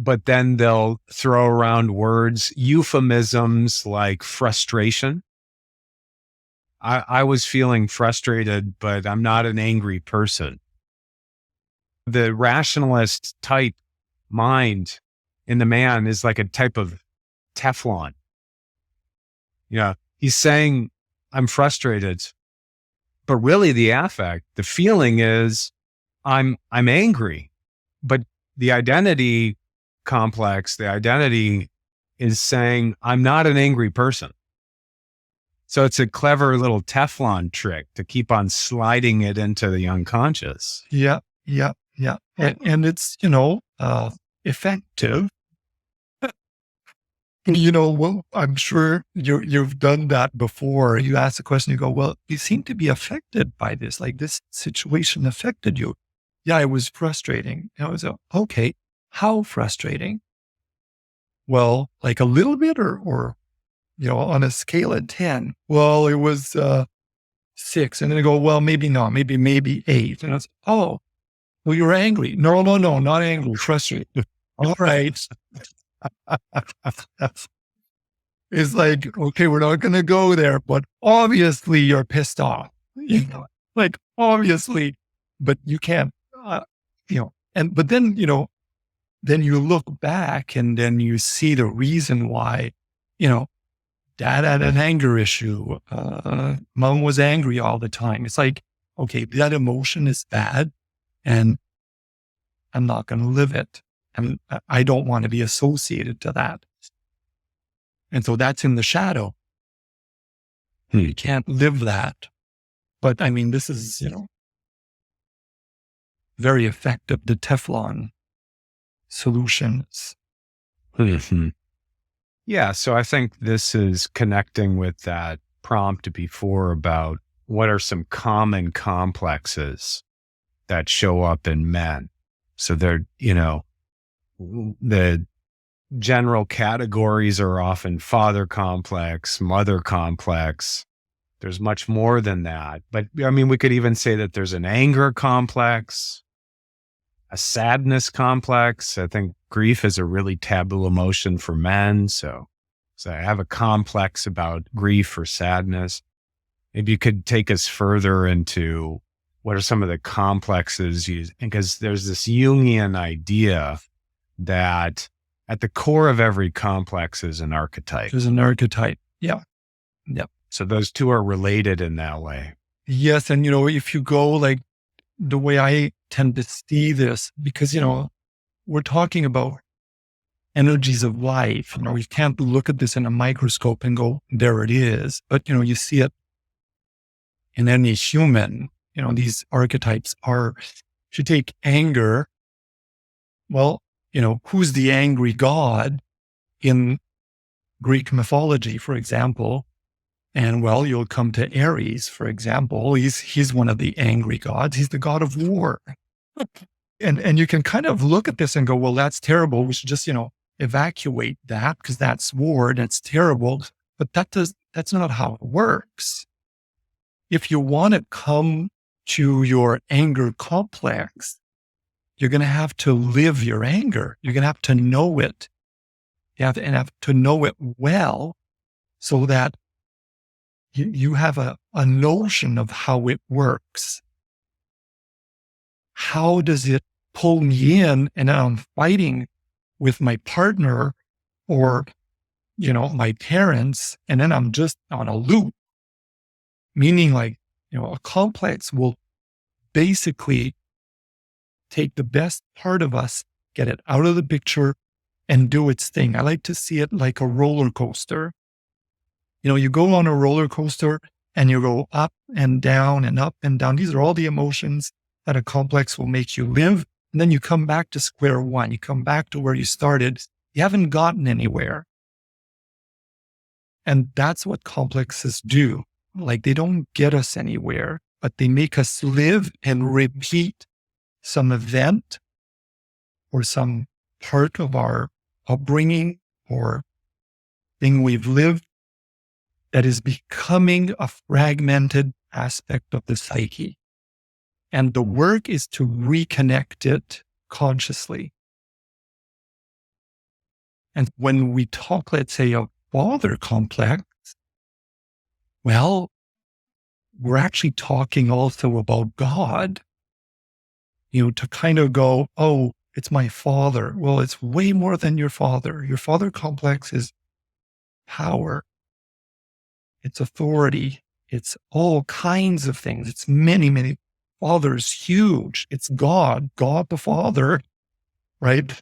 But then they'll throw around words, euphemisms like frustration. I was feeling frustrated, but I'm not an angry person. The rationalist type mind in the man is like a type of Teflon. Yeah. He's saying, I'm frustrated, but really the affect, the feeling is I'm angry, but the identity complex, the identity is saying, I'm not an angry person. So it's a clever little Teflon trick to keep on sliding it into the unconscious. Yeah. And it's, effective. Well, I'm sure you've done that before. You ask a question, you go, well, you seem to be affected by this. Like this situation affected you. Yeah, it was frustrating. I was okay. How frustrating? Well, like a little bit or on a scale of 10. Well, it was 6. And then I go, well, maybe not, maybe 8. And it's, oh, well, you were angry. No, not angry, frustrated. All right. It's like, okay, we're not going to go there, but obviously you're pissed off, like obviously, but you can't, but then, then you look back and then you see the reason why, dad had an anger issue. Mom was angry all the time. It's like, okay, that emotion is bad and I'm not going to live it. And I don't want to be associated to that. And so that's in the shadow. You can't live that. But I mean, this is, very effective, the Teflon solutions. Yeah. So I think this is connecting with that prompt before about what are some common complexes that show up in men. So they're, the general categories are often father complex, mother complex. There's much more than that. But I mean, we could even say that there's an anger complex, a sadness complex. I think grief is a really taboo emotion for men. So I have a complex about grief or sadness. Maybe you could take us further into what are some of the complexes because there's this Jungian idea that at the core of every complex is an archetype. There's an archetype. Yeah. So those two are related in that way. Yes. And, if you go like the way I tend to see this, because, we're talking about energies of life. We can't look at this in a microscope and go, there it is. But, you see it in any human, these archetypes are, if you take anger, well, who's the angry god in Greek mythology, for example? And well, you'll come to Ares, for example. He's one of the angry gods. He's the god of war. And you can kind of look at this and go, well, that's terrible. We should just, evacuate that because that's war and it's terrible. But that's not how it works. If you want to come to your anger complex, you're going to have to live your anger. You're going to have to know it. You have to know it well so that you have a notion of how it works. How does it pull me in and I'm fighting with my partner or, my parents, and then I'm just on a loop? Meaning like, a complex will basically take the best part of us, get it out of the picture and do its thing. I like to see it like a roller coaster. You go on a roller coaster and you go up and down and up and down. These are all the emotions that a complex will make you live. And then you come back to square one. You come back to where you started. You haven't gotten anywhere. And that's what complexes do. Like they don't get us anywhere, but they make us live and repeat some event or some part of our upbringing or thing we've lived that is becoming a fragmented aspect of the psyche. And the work is to reconnect it consciously. And when we talk, let's say, of father complex, well, we're actually talking also about God, to kind of go, oh, it's my father. Well, it's way more than your father. Your father complex is power. It's authority. It's all kinds of things. It's many, many. Father's huge. It's God the Father, right?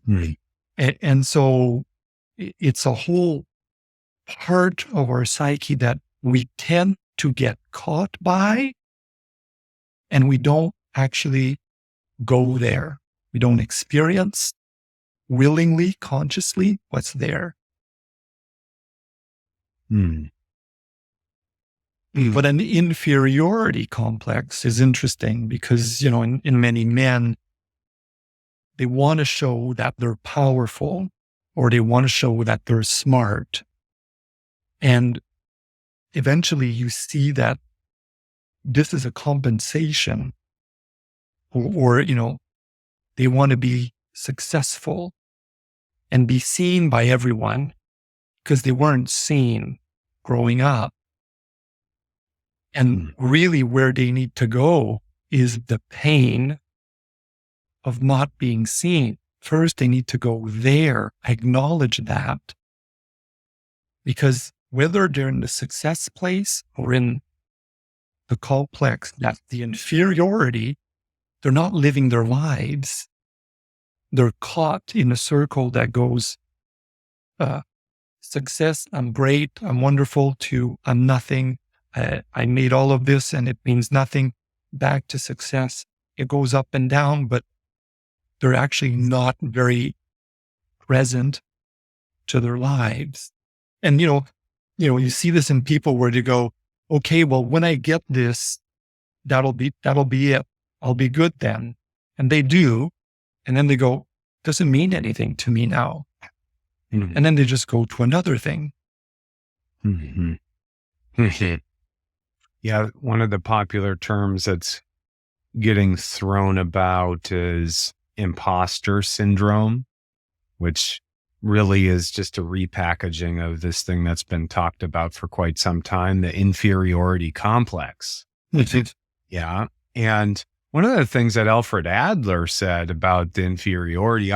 And so it's a whole part of our psyche that we tend to get caught by, and we don't actually go there. We don't experience willingly, consciously what's there. But an inferiority complex is interesting because, in many men, they want to show that they're powerful, or they want to show that they're smart. And eventually you see that this is a compensation, or they want to be successful and be seen by everyone because they weren't seen growing up. And really where they need to go is the pain of not being seen. First, they need to go there, acknowledge that. Because whether they're in the success place or in the complex, that's the inferiority, they're not living their lives. They're caught in a circle that goes, success, I'm great, I'm wonderful, to I'm nothing. I made all of this and it means nothing, back to success. It goes up and down, but they're actually not very present to their lives. And, you see this in people where they go, okay, well, when I get this, that'll be it. I'll be good then. And they do. And then they go, doesn't mean anything to me now. And then they just go to another thing. Yeah, one of the popular terms that's getting thrown about is imposter syndrome, which really is just a repackaging of this thing that's been talked about for quite some time, the inferiority complex. Yeah. And one of the things that Alfred Adler said about the inferiority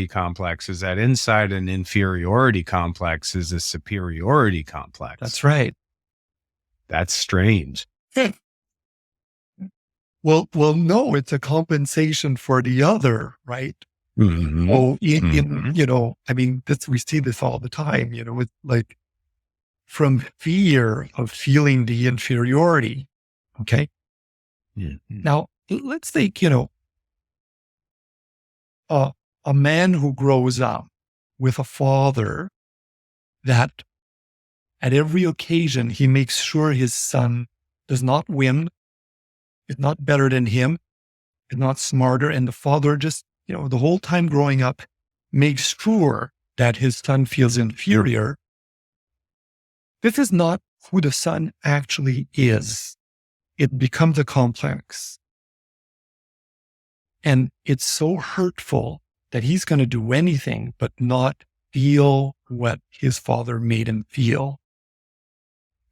complex is that inside an inferiority complex is a superiority complex. That's right. That's strange. Well, no, it's a compensation for the other, right? Oh, we see this all the time, it's like from fear of feeling the inferiority. Okay. Now let's take, a man who grows up with a father that at every occasion, he makes sure his son does not win, is not better than him, is not smarter. And the father just, the whole time growing up, makes sure that his son feels inferior. This is not who the son actually is. It becomes a complex. And it's so hurtful that he's going to do anything but not feel what his father made him feel.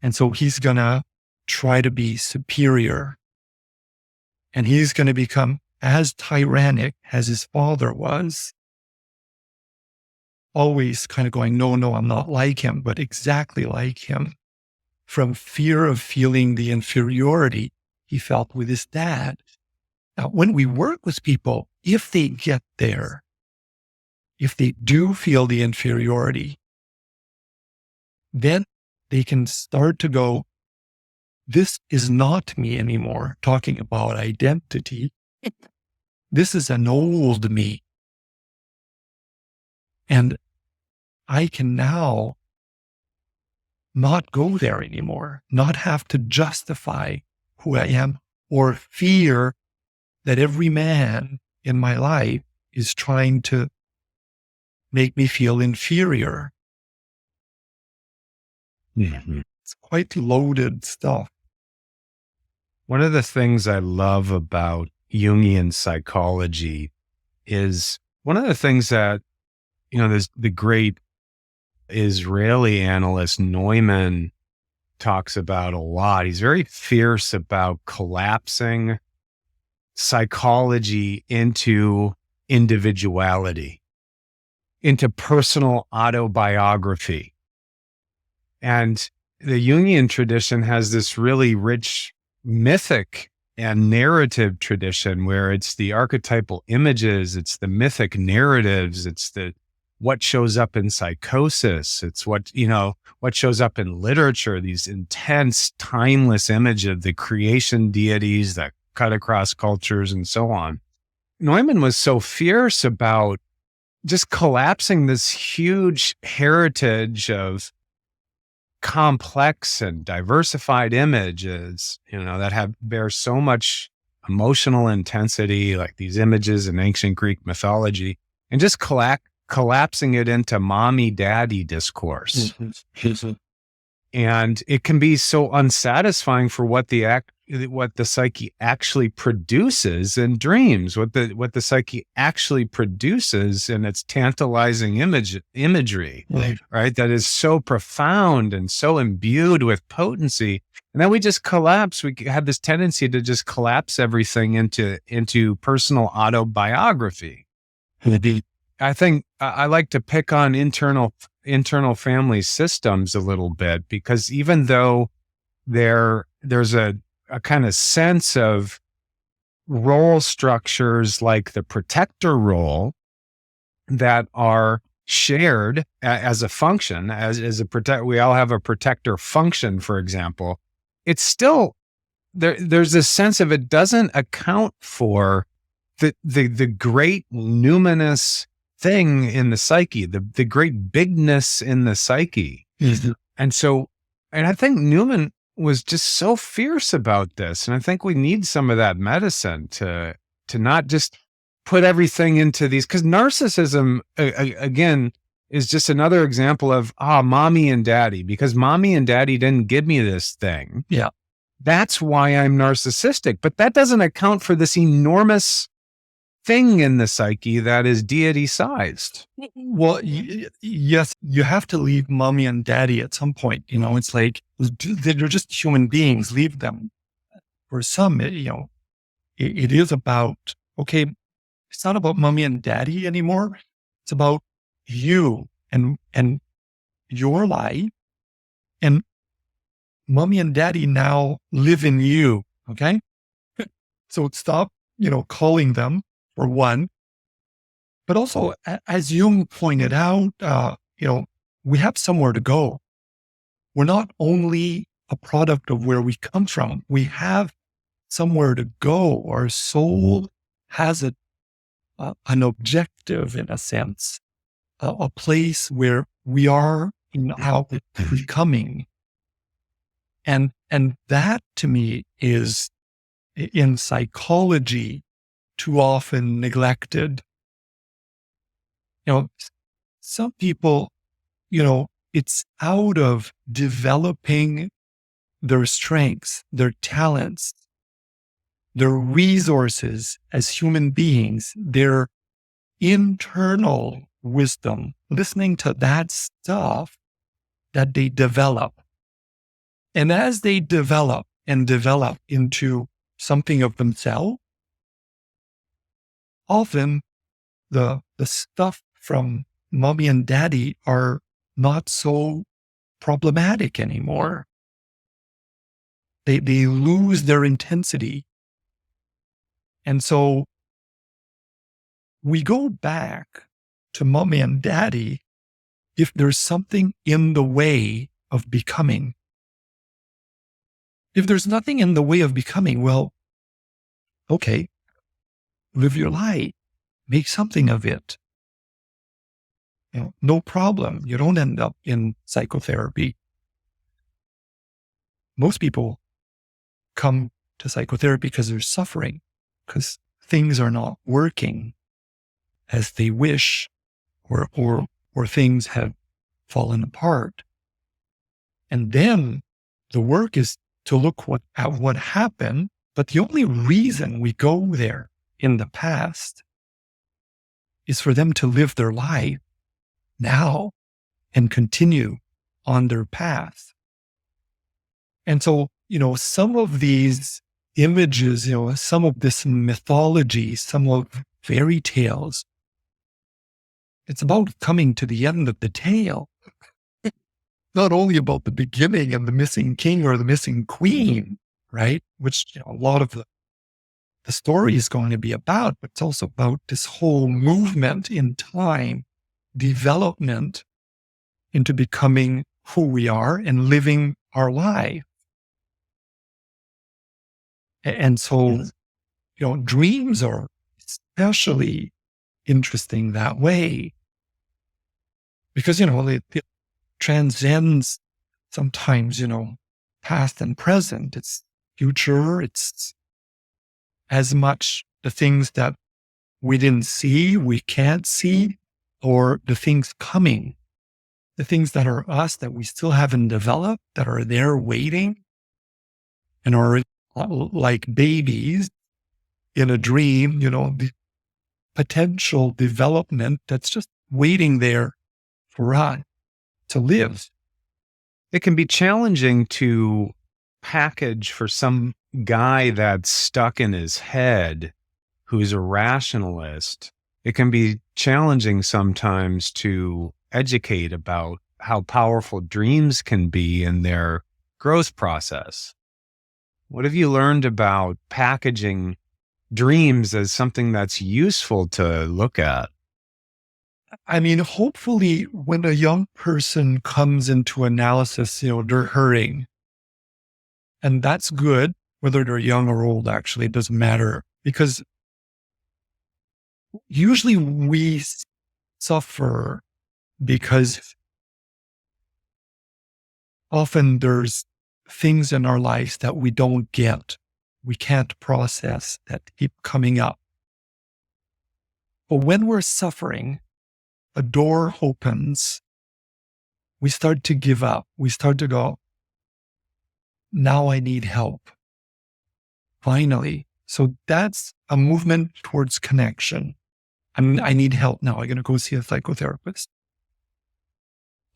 And so he's going to try to be superior. And he's going to become as tyrannic as his father was. Always kind of going, no, I'm not like him, but exactly like him. From fear of feeling the inferiority he felt with his dad. Now, when we work with people, if they get there, if they do feel the inferiority, then they can start to go, this is not me anymore, talking about identity. This is an old me. And I can now not go there anymore, not have to justify who I am or fear that every man in my life is trying to make me feel inferior. It's quite loaded stuff. One of the things I love about Jungian psychology is one of the things that, there's the great Israeli analyst Neumann talks about a lot. He's very fierce about collapsing psychology into individuality, into personal autobiography. And the Jungian tradition has this really rich mythic and narrative tradition where it's the archetypal images, it's the mythic narratives, it's the what shows up in psychosis. It's what shows up in literature, these intense, timeless images of the creation deities that cut across cultures and so on. Neumann was so fierce about just collapsing this huge heritage of complex and diversified images, that bear so much emotional intensity, like these images in ancient Greek mythology, and just collapsing it into mommy daddy discourse. And it can be so unsatisfying for what the psyche actually produces in dreams, what the psyche actually produces in its tantalizing imagery, right? That is so profound and so imbued with potency. And then we just collapse. We have this tendency to just collapse everything into personal autobiography. I think I like to pick on internal family systems a little bit, because even though there's a kind of sense of role structures like the protector role that are shared as a function, we all have a protector function, for example, it's still there's this sense of it doesn't account for the great numinous thing in the psyche, the great bigness in the psyche. And I think Newman was just so fierce about this. And I think we need some of that medicine to not just put everything into these, because narcissism, again, is just another example of, mommy and daddy, because mommy and daddy didn't give me this thing. Yeah. That's why I'm narcissistic. But that doesn't account for this enormous thing in the psyche that is deity sized. Well, yes, you have to leave mommy and daddy at some point. It's like they're just human beings. Leave them. For some, it is about, okay, it's not about mommy and daddy anymore. It's about you and your life, and mommy and daddy now live in you. Okay, so stop, calling them, for one, but also, as Jung pointed out, we have somewhere to go. We're not only a product of where we come from. We have somewhere to go. Our soul has an objective, in a sense, a place where we are now becoming. And that, to me, is, in psychology, too often neglected. Some people, it's out of developing their strengths, their talents, their resources as human beings, their internal wisdom, listening to that stuff that they develop. And as they develop into something of themselves, often the stuff from mommy and daddy are not so problematic anymore. They lose their intensity. And so we go back to mommy and daddy if there's something in the way of becoming. If there's nothing in the way of becoming, well, okay, live your life, make something of it. No problem. You don't end up in psychotherapy. Most people come to psychotherapy because they're suffering, because things are not working as they wish, or things have fallen apart. And then the work is to look at what happened. But the only reason we go there in the past is for them to live their life now and continue on their path. And so, some of these images, some of this mythology, some of fairy tales, it's about coming to the end of the tale. Not only about the beginning and the missing king or the missing queen, right? Which a lot of the story is going to be about, but it's also about this whole movement in time development into becoming who we are and living our life. And so, dreams are especially interesting that way because, it transcends sometimes, past and present. It's future. It's as much the things that we didn't see, we can't see, or the things coming, the things that are us that we still haven't developed, that are there waiting and are like babies in a dream, the potential development that's just waiting there for us to live. It can be challenging to package for some guy that's stuck in his head who's a rationalist. It can be challenging sometimes to educate about how powerful dreams can be in their growth process. What have you learned about packaging dreams as something that's useful to look at? I mean, hopefully when a young person comes into analysis, they're hurting. And that's good, whether they're young or old, actually, it doesn't matter. Because usually we suffer because often there's things in our lives that we don't get, we can't process, that keep coming up. But when we're suffering, a door opens, we start to give up. We start to go, now I need help. Finally. So that's a movement towards connection. I need help now. I'm going to go see a psychotherapist.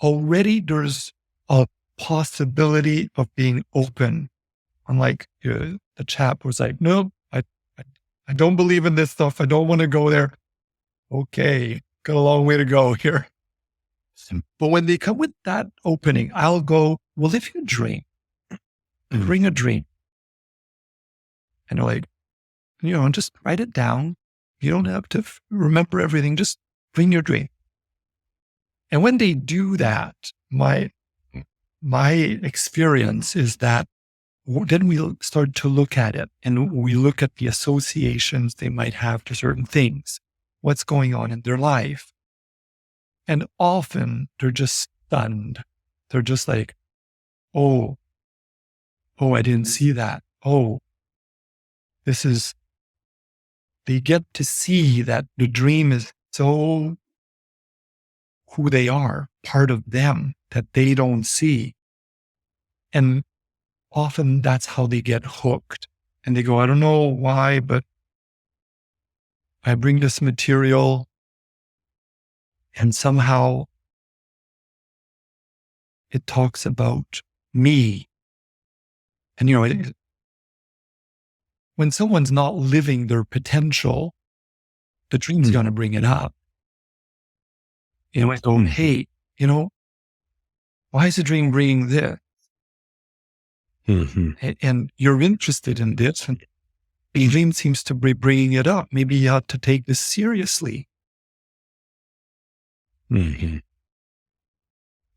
Already there's a possibility of being open. Unlike the chap who's like, no, I don't believe in this stuff. I don't want to go there. Okay, got a long way to go here. But when they come with that opening, I'll go, well, if you dream, bring a dream. And they're like, just write it down. You don't have to remember everything. Just bring your dream. And when they do that, my experience is that then we'll start to look at it and we look at the associations they might have to certain things, what's going on in their life. And often they're just stunned. They're just like, oh, I didn't see that. Oh, they get to see that the dream is so who they are, part of them that they don't see. And often that's how they get hooked. And they go, I don't know why, but I bring this material and somehow it talks about me. And, when someone's not living their potential, the dream's going to bring it up. I go, hey, why is the dream bringing this? And you're interested in this, and the dream seems to be bringing it up. Maybe you have to take this seriously.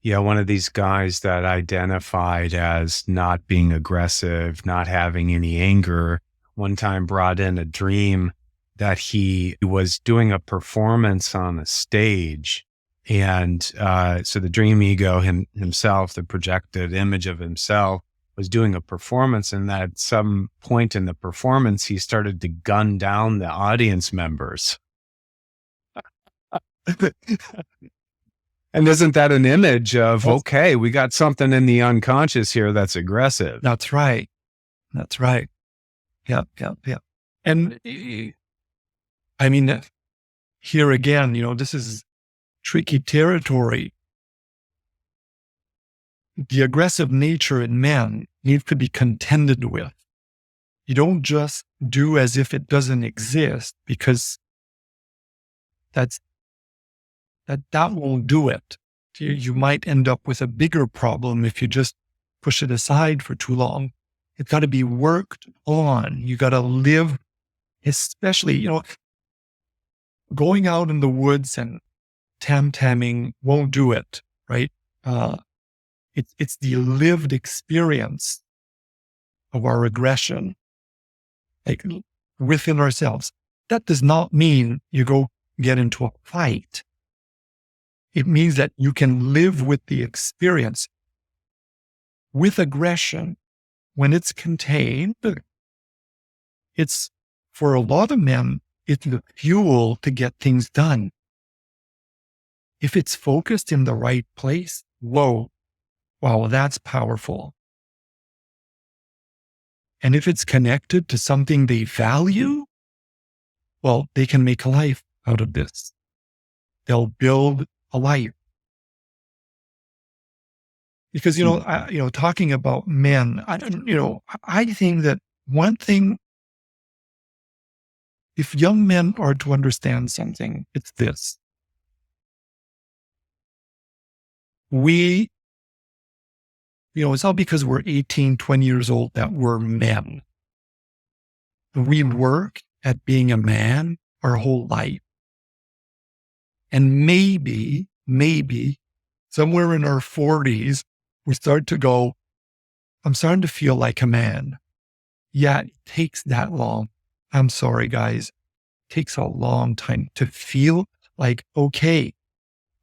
Yeah, one of these guys that identified as not being aggressive, not having any anger, one time brought in a dream that he was doing a performance on a stage. And so the dream ego himself, the projected image of himself, was doing a performance. And at some point in the performance, he started to gun down the audience members. And isn't that an image of, okay, we got something in the unconscious here that's aggressive? That's right. Yeah. And I mean, here again, this is tricky territory. The aggressive nature in men needs to be contended with. You don't just do as if it doesn't exist, because that won't do it. You might end up with a bigger problem if you just push it aside for too long. It's got to be worked on. You got to live, especially, going out in the woods and tam-tamming won't do it, right? It's the lived experience of our aggression, like within ourselves. That does not mean you go get into a fight. It means that you can live with the experience. With aggression, when it's contained, it's, for a lot of men, it's the fuel to get things done. If it's focused in the right place, wow, that's powerful. And if it's connected to something they value, well, they can make a life out of this. They'll build a life. Because, talking about men, I think that one thing, if young men are to understand something, it's this. It's not because we're 18, 20 years old that we're men. We work at being a man our whole life. And maybe somewhere in our 40s, we start to go, I'm starting to feel like a man. Yeah, it takes that long. I'm sorry, guys. It takes a long time to feel like, okay,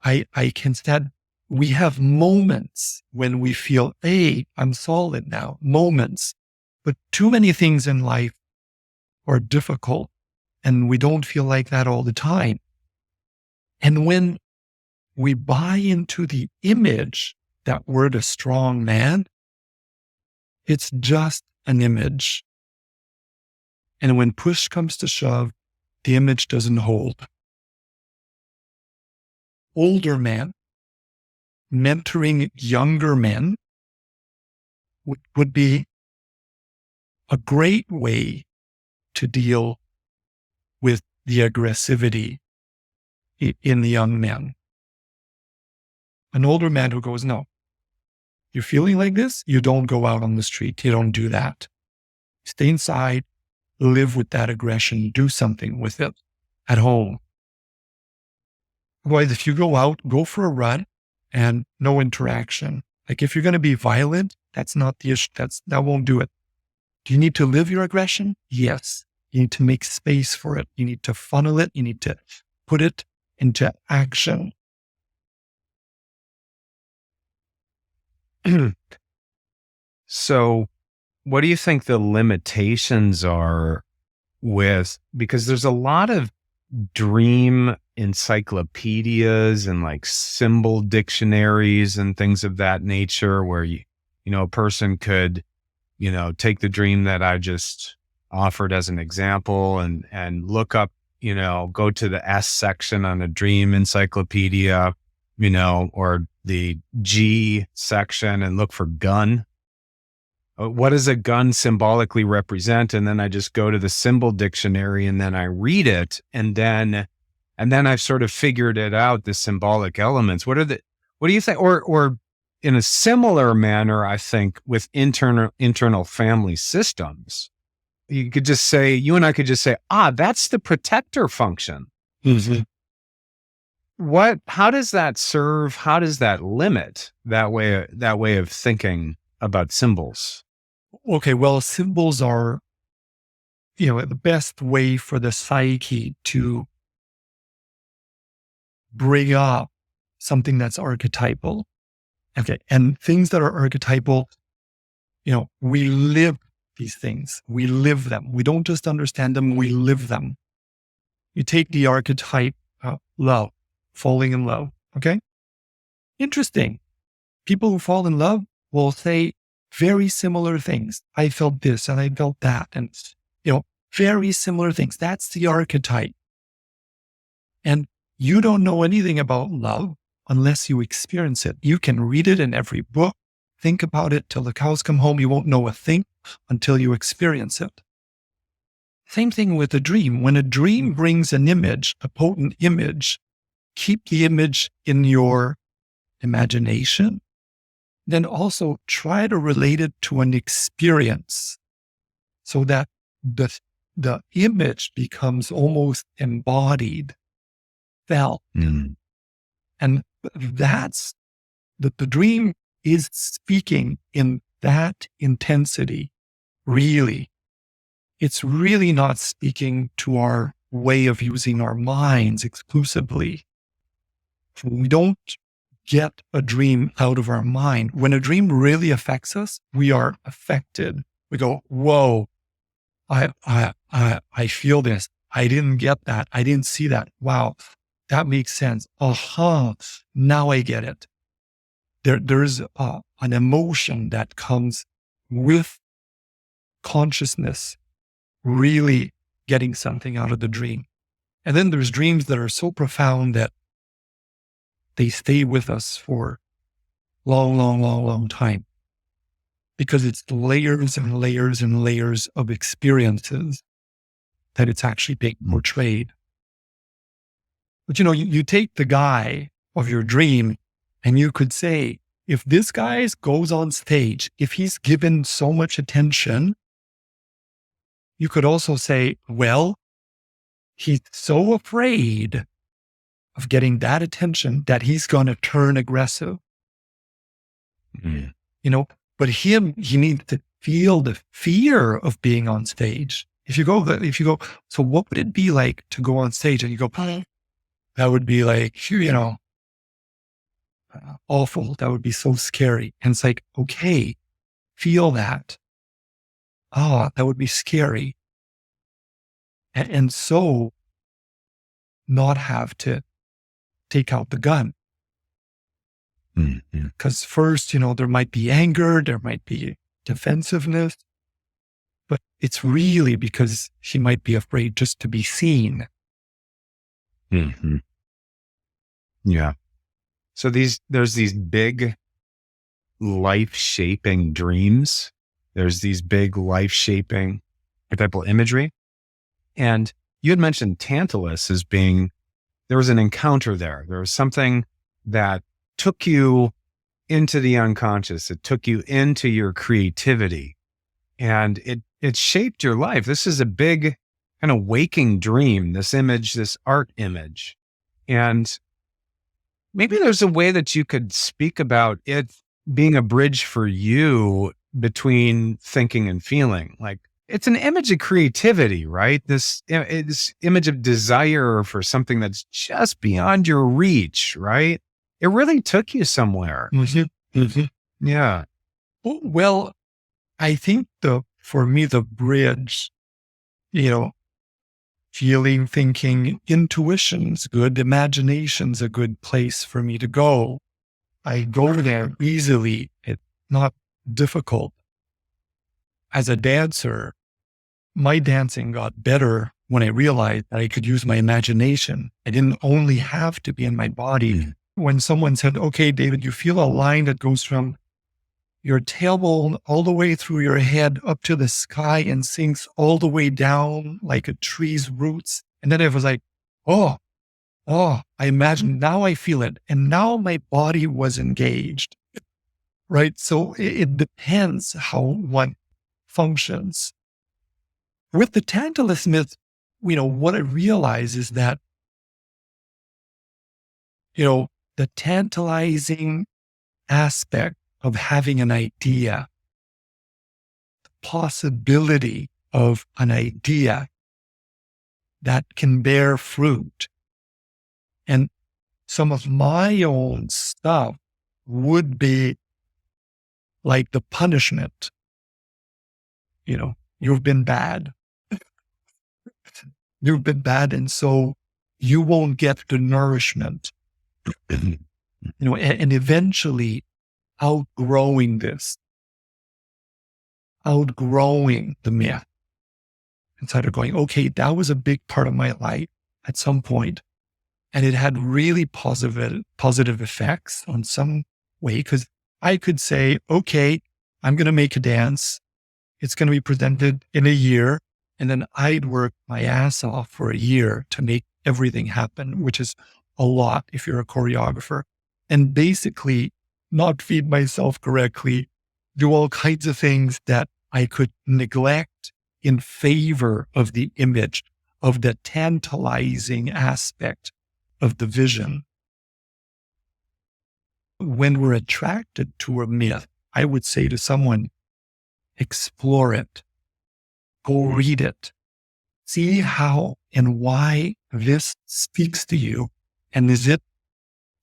I can stand. We have moments when we feel, hey, I'm solid now, moments. But too many things in life are difficult, and we don't feel like that all the time. And when we buy into the image that we're the strong man, it's just an image. And when push comes to shove, the image doesn't hold. Older men mentoring younger men would be a great way to deal with the aggressivity in the young men. An older man who goes, no, you're feeling like this? You don't go out on the street. You don't do that. Stay inside, live with that aggression, do something with it at home. Otherwise, if you go out, go for a run and no interaction. Like if you're going to be violent, that's not the issue. That won't do it. Do you need to live your aggression? Yes. You need to make space for it. You need to funnel it. You need to put it into action. So what do you think the limitations are because there's a lot of dream encyclopedias and like symbol dictionaries and things of that nature where a person could, take the dream that I just offered as an example and look up, go to the S section on a dream encyclopedia, or the G section and look for gun. What does a gun symbolically represent? And then I just go to the symbol dictionary and then I read it. And then I've sort of figured it out, the symbolic elements. What do you think? Or in a similar manner, I think with internal family systems, you and I could just say, that's the protector function. Mm-hmm. How does that serve? How does that limit that way of thinking about symbols? Okay, well, symbols are, the best way for the psyche to bring up something that's archetypal. Okay, and things that are archetypal, we live these things. We live them. We don't just understand them, we live them. You take the archetype love, falling in love, okay? Interesting. People who fall in love will say very similar things. I felt this and I felt that. And, very similar things. That's the archetype. And you don't know anything about love unless you experience it. You can read it in every book, think about it till the cows come home. You won't know a thing until you experience it. Same thing with a dream. When a dream brings an image, a potent image, keep the image in your imagination. Then also try to relate it to an experience so that the image becomes almost embodied, felt. And that's the dream is speaking in that intensity. Really, it's really not speaking to our way of using our minds exclusively. We don't get a dream out of our mind. When a dream really affects us, we are affected. We go, whoa, I feel this. I didn't get that. I didn't see that. Wow, that makes sense. Aha, now I get it. There's an emotion that comes with consciousness really getting something out of the dream. And then there's dreams that are so profound that they stay with us for long time, because it's layers and layers and layers of experiences that it's actually being portrayed. But you take the guy of your dream and you could say, if this guy goes on stage, if he's given so much attention, you could also say, well, he's so afraid of getting that attention that he's going to turn aggressive. Mm. But he needs to feel the fear of being on stage. If you go, so what would it be like to go on stage? And you go, that would be like, awful. That would be so scary. And it's like, okay, feel that. That would be scary. And so not have to take out the gun. Because first, there might be anger, there might be defensiveness, but it's really because she might be afraid just to be seen. Mm-hmm. Yeah. So there's these big life-shaping dreams. There's these big life-shaping archetypal imagery. And you had mentioned Tantalus as being, there was an encounter there. There was something that took you into the unconscious. It took you into your creativity, and it shaped your life. This is a big kind of waking dream, this image, this art image. And maybe there's a way that you could speak about it being a bridge for you between thinking and feeling. Like, it's an image of creativity, right? This image of desire for something that's just beyond your reach, right? It really took you somewhere. Mm-hmm. Mm-hmm. Yeah. Well, I think for me, the bridge, feeling, thinking, intuition's good, imagination's a good place for me to go. I go there easily. It's not difficult. As a dancer, my dancing got better when I realized that I could use my imagination. I didn't only have to be in my body. When someone said, okay, David, you feel a line that goes from your tailbone all the way through your head up to the sky and sinks all the way down like a tree's roots. And then it was like, oh, I imagine, now I feel it. And now my body was engaged, right? So it depends how one functions. With the Tantalus myth, what I realize is that, the tantalizing aspect of having an idea, the possibility of an idea that can bear fruit. And some of my own stuff would be like the punishment. You've been bad. You've been bad, and so you won't get the nourishment. And eventually outgrowing this, outgrowing the myth, inside of going, okay, that was a big part of my life at some point, and it had really positive effects on some way, because I could say, okay, I'm going to make a dance. It's going to be presented in a year. And then I'd work my ass off for a year to make everything happen, which is a lot if you're a choreographer, and basically not feed myself correctly, do all kinds of things that I could neglect in favor of the image, of the tantalizing aspect of the vision. when we're attracted to a myth, I would say to someone, explore it, go read it, see how and why this speaks to you. And is it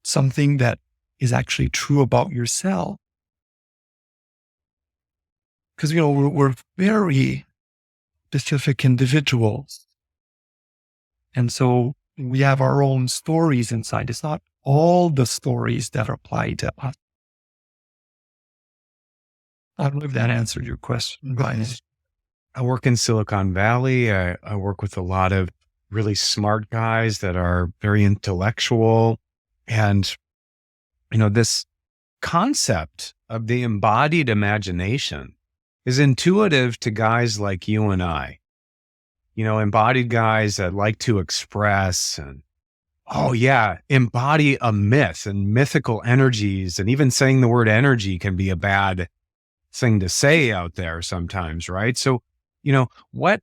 something that is actually true about yourself? Because, we're very specific individuals. And so we have our own stories inside. It's not all the stories that apply to us. I don't know if that answered your question, guys. I work in Silicon Valley. I work with a lot of really smart guys that are very intellectual. And, this concept of the embodied imagination is intuitive to guys like you and I. Embodied guys that like to express and, oh yeah, embody a myth and mythical energies. And even saying the word energy can be a bad thing to say out there sometimes, right? So, what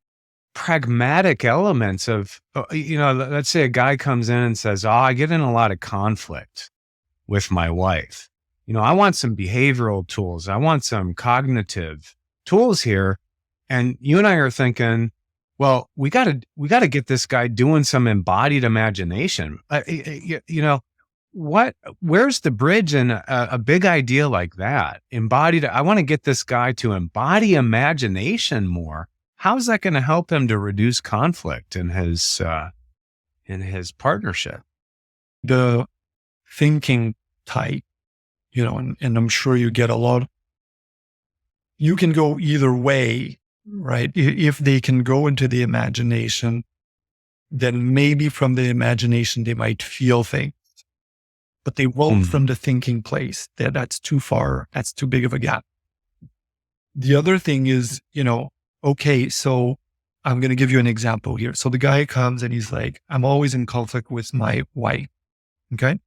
pragmatic elements of, let's say a guy comes in and says, I get in a lot of conflict with my wife. I want some behavioral tools. I want some cognitive tools here. And you and I are thinking, well, we got to get this guy doing some embodied imagination. Where's the bridge in a big idea like that? Embodied. I want to get this guy to embody imagination more. How's that going to help him to reduce conflict in his partnership? The thinking type, and I'm sure you get a lot. You can go either way, right? If they can go into the imagination, then maybe from the imagination, they might feel things, but they won't from the thinking place. That's too far. That's too big of a gap. The other thing is, okay, so I'm going to give you an example here. So the guy comes and he's like, I'm always in conflict with my wife. Okay.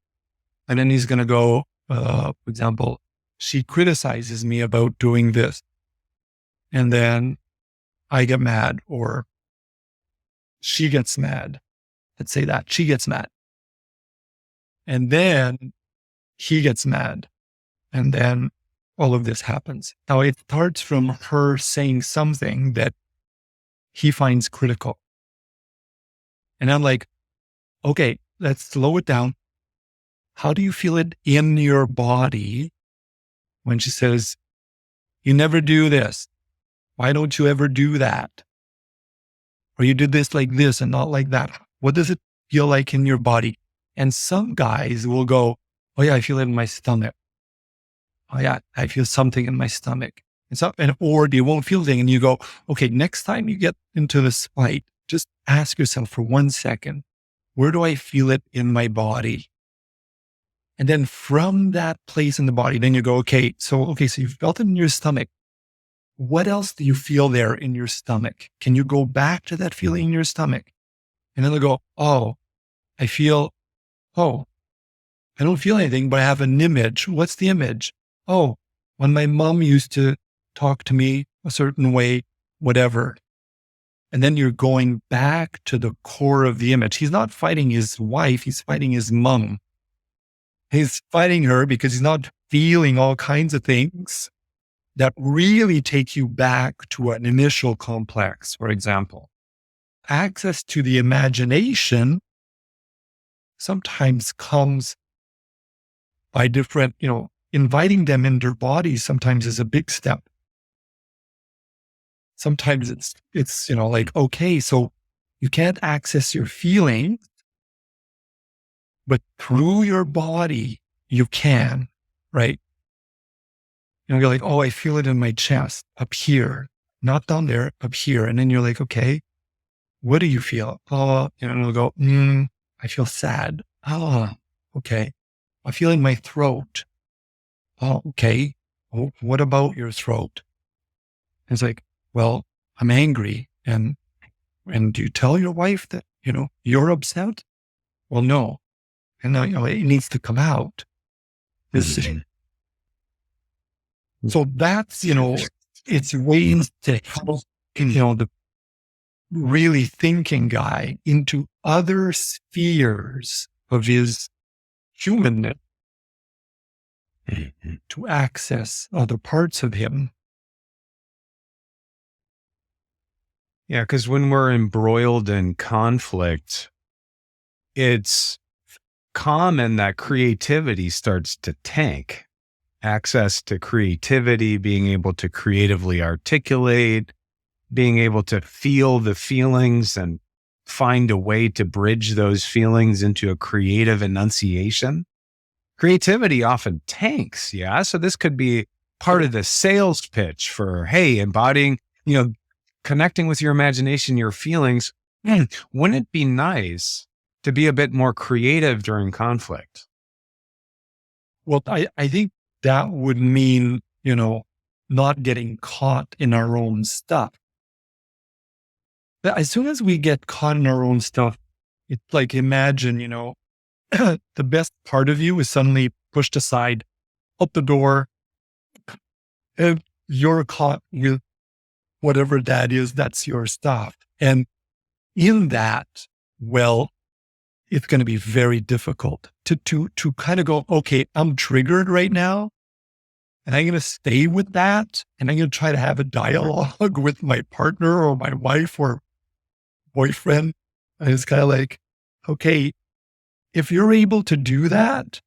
And then he's going to go, for example, she criticizes me about doing this. And then I get mad, or she gets mad. Let's say that she gets mad. And then he gets mad. And then all of this happens. Now it starts from her saying something that he finds critical. And I'm like, okay, let's slow it down. How do you feel it in your body when she says, you never do this? Why don't you ever do that? Or you did this like this and not like that. What does it feel like in your body? And some guys will go, oh yeah, I feel it in my stomach. Oh yeah, I feel something in my stomach. Or they won't feel anything. And you go, okay, next time you get into this fight, just ask yourself for 1 second, where do I feel it in my body? And then from that place in the body, then you go, okay, so you felt it in your stomach. What else do you feel there in your stomach? Can you go back to that feeling in your stomach? And then they'll go, I don't feel anything, but I have an image. What's the image? Oh, when my mom used to talk to me a certain way, whatever. And then you're going back to the core of the image. He's not fighting his wife. He's fighting his mom. He's fighting her because he's not feeling all kinds of things that really take you back to an initial complex, for example. Access to the imagination sometimes comes by different, inviting them in their bodies sometimes is a big step. Sometimes it's like, okay, so you can't access your feelings, but through your body, you can, right? You're like, oh, I feel it in my chest up here, not down there, up here. And then you're like, okay, what do you feel? Oh, and it'll go, I feel sad. Oh, okay. I feel in my throat. Oh, okay. Oh, what about your throat? And it's like, well, I'm angry. And do you tell your wife that, you're upset? Well, no. And now, it needs to come out. So that's, it's ways to help, the really thinking guy into other spheres of his humanness. to access other parts of him. Yeah, because when we're embroiled in conflict, it's common that creativity starts to tank. Access to creativity, being able to creatively articulate, being able to feel the feelings and find a way to bridge those feelings into a creative enunciation. Creativity often tanks. Yeah. So this could be part of the sales pitch for, hey, embodying, connecting with your imagination, your feelings. Wouldn't it be nice to be a bit more creative during conflict? Well, I think that would mean, not getting caught in our own stuff. But as soon as we get caught in our own stuff, it's like, imagine, the best part of you is suddenly pushed aside, out the door, and you're caught with whatever that is, that's your stuff. And in that, well, it's going to be very difficult to kind of go, okay, I'm triggered right now, and I'm going to stay with that, and I'm going to try to have a dialogue with my partner or my wife or boyfriend. And it's kind of like, okay, if you're able to do that,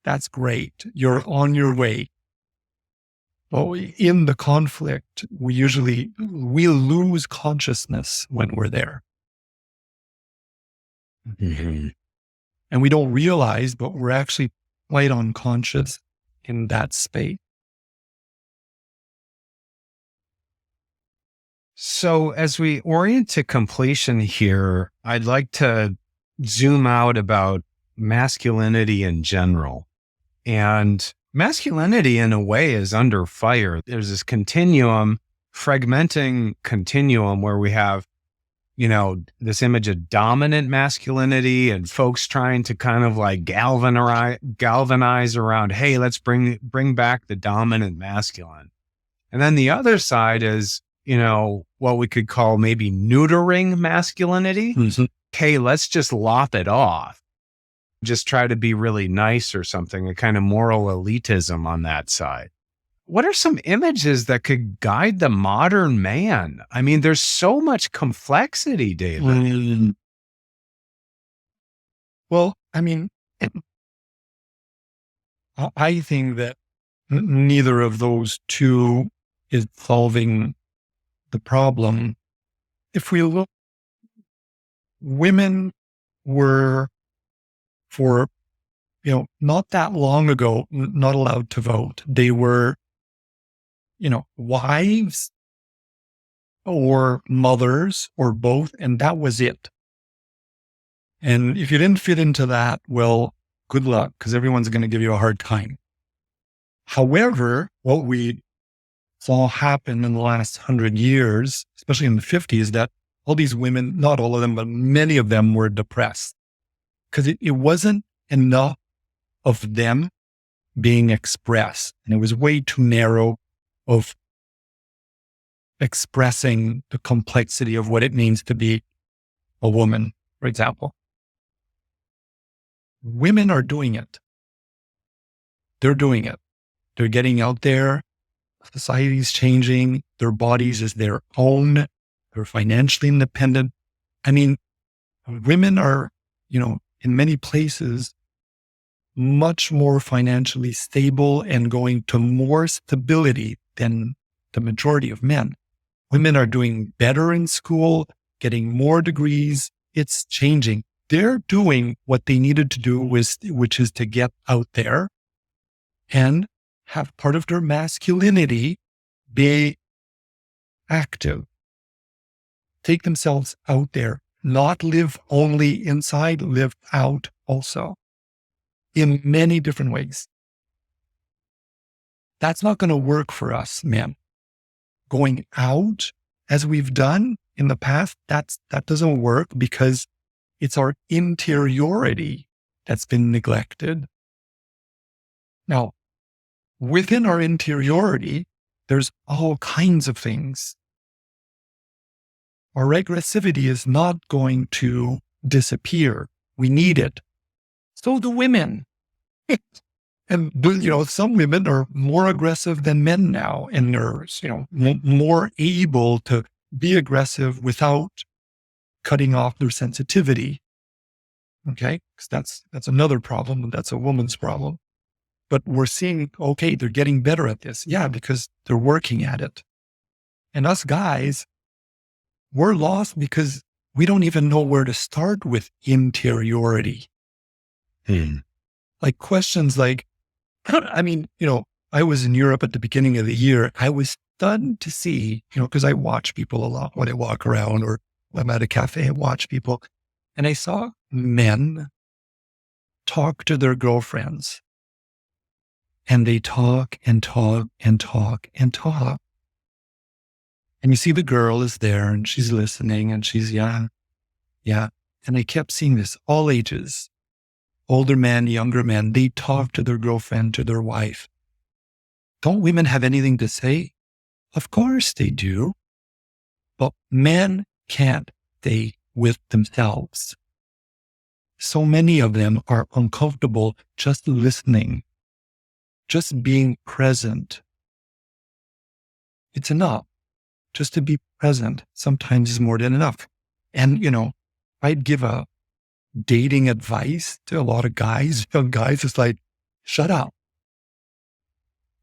that's great. You're on your way. Well, in the conflict, we lose consciousness when we're there. Mm-hmm. And we don't realize, but we're actually quite unconscious in that space. So as we orient to completion here, I'd like to zoom out about masculinity in general. And masculinity in a way is under fire. There's this continuum, fragmenting continuum where we have, this image of dominant masculinity and folks trying to kind of like galvanize around, hey, let's bring back the dominant masculine. And then the other side is, what we could call maybe neutering masculinity. Mm-hmm. Hey, let's just lop it off. Just try to be really nice or something, a kind of moral elitism on that side. What are some images that could guide the modern man? I mean, there's so much complexity, David. Mm-hmm. Well, I mean, I think that neither of those two is solving the problem. If we look, women were, for, not that long ago, not allowed to vote. They were, wives or mothers or both, and that was it. And if you didn't fit into that, well, good luck, because everyone's going to give you a hard time. However, what we saw happen in the last 100 years, especially in the 50s, that all these women, not all of them, but many of them were depressed because it wasn't enough of them being expressed. And it was way too narrow of expressing the complexity of what it means to be a woman, for example. Women are doing it. They're doing it. They're getting out there. Society's changing. Their bodies is their own. They're financially independent. I mean, women are, in many places, much more financially stable and going to more stability than the majority of men. Women are doing better in school, getting more degrees. It's changing. They're doing what they needed to do, which is to get out there and have part of their masculinity be active. Take themselves out there, not live only inside, live out also in many different ways. That's not going to work for us, men. Going out as we've done in the past, that doesn't work because it's our interiority that's been neglected. Now, within our interiority, there's all kinds of things. Our aggressivity is not going to disappear. We need it. So do women. And, some women are more aggressive than men now, and they're, more able to be aggressive without cutting off their sensitivity. Okay. Because that's another problem. And that's a woman's problem. But we're seeing, okay, they're getting better at this. Yeah, because they're working at it. And us guys, we're lost because we don't even know where to start with interiority. Like questions like, I mean, I was in Europe at the beginning of the year. I was stunned to see, because I watch people a lot when I walk around or I'm at a cafe and watch people. And I saw men talk to their girlfriends. And they talk and talk and talk and talk. And you see the girl is there and she's listening and she's, yeah. And I kept seeing this, all ages, older men, younger men, they talk to their girlfriend, to their wife. Don't women have anything to say? Of course they do. But men can't stay with themselves. So many of them are uncomfortable just listening, just being present. It's enough. Just to be present sometimes is more than enough. And, I'd give a dating advice to a lot of guys, young guys. It's like, shut up.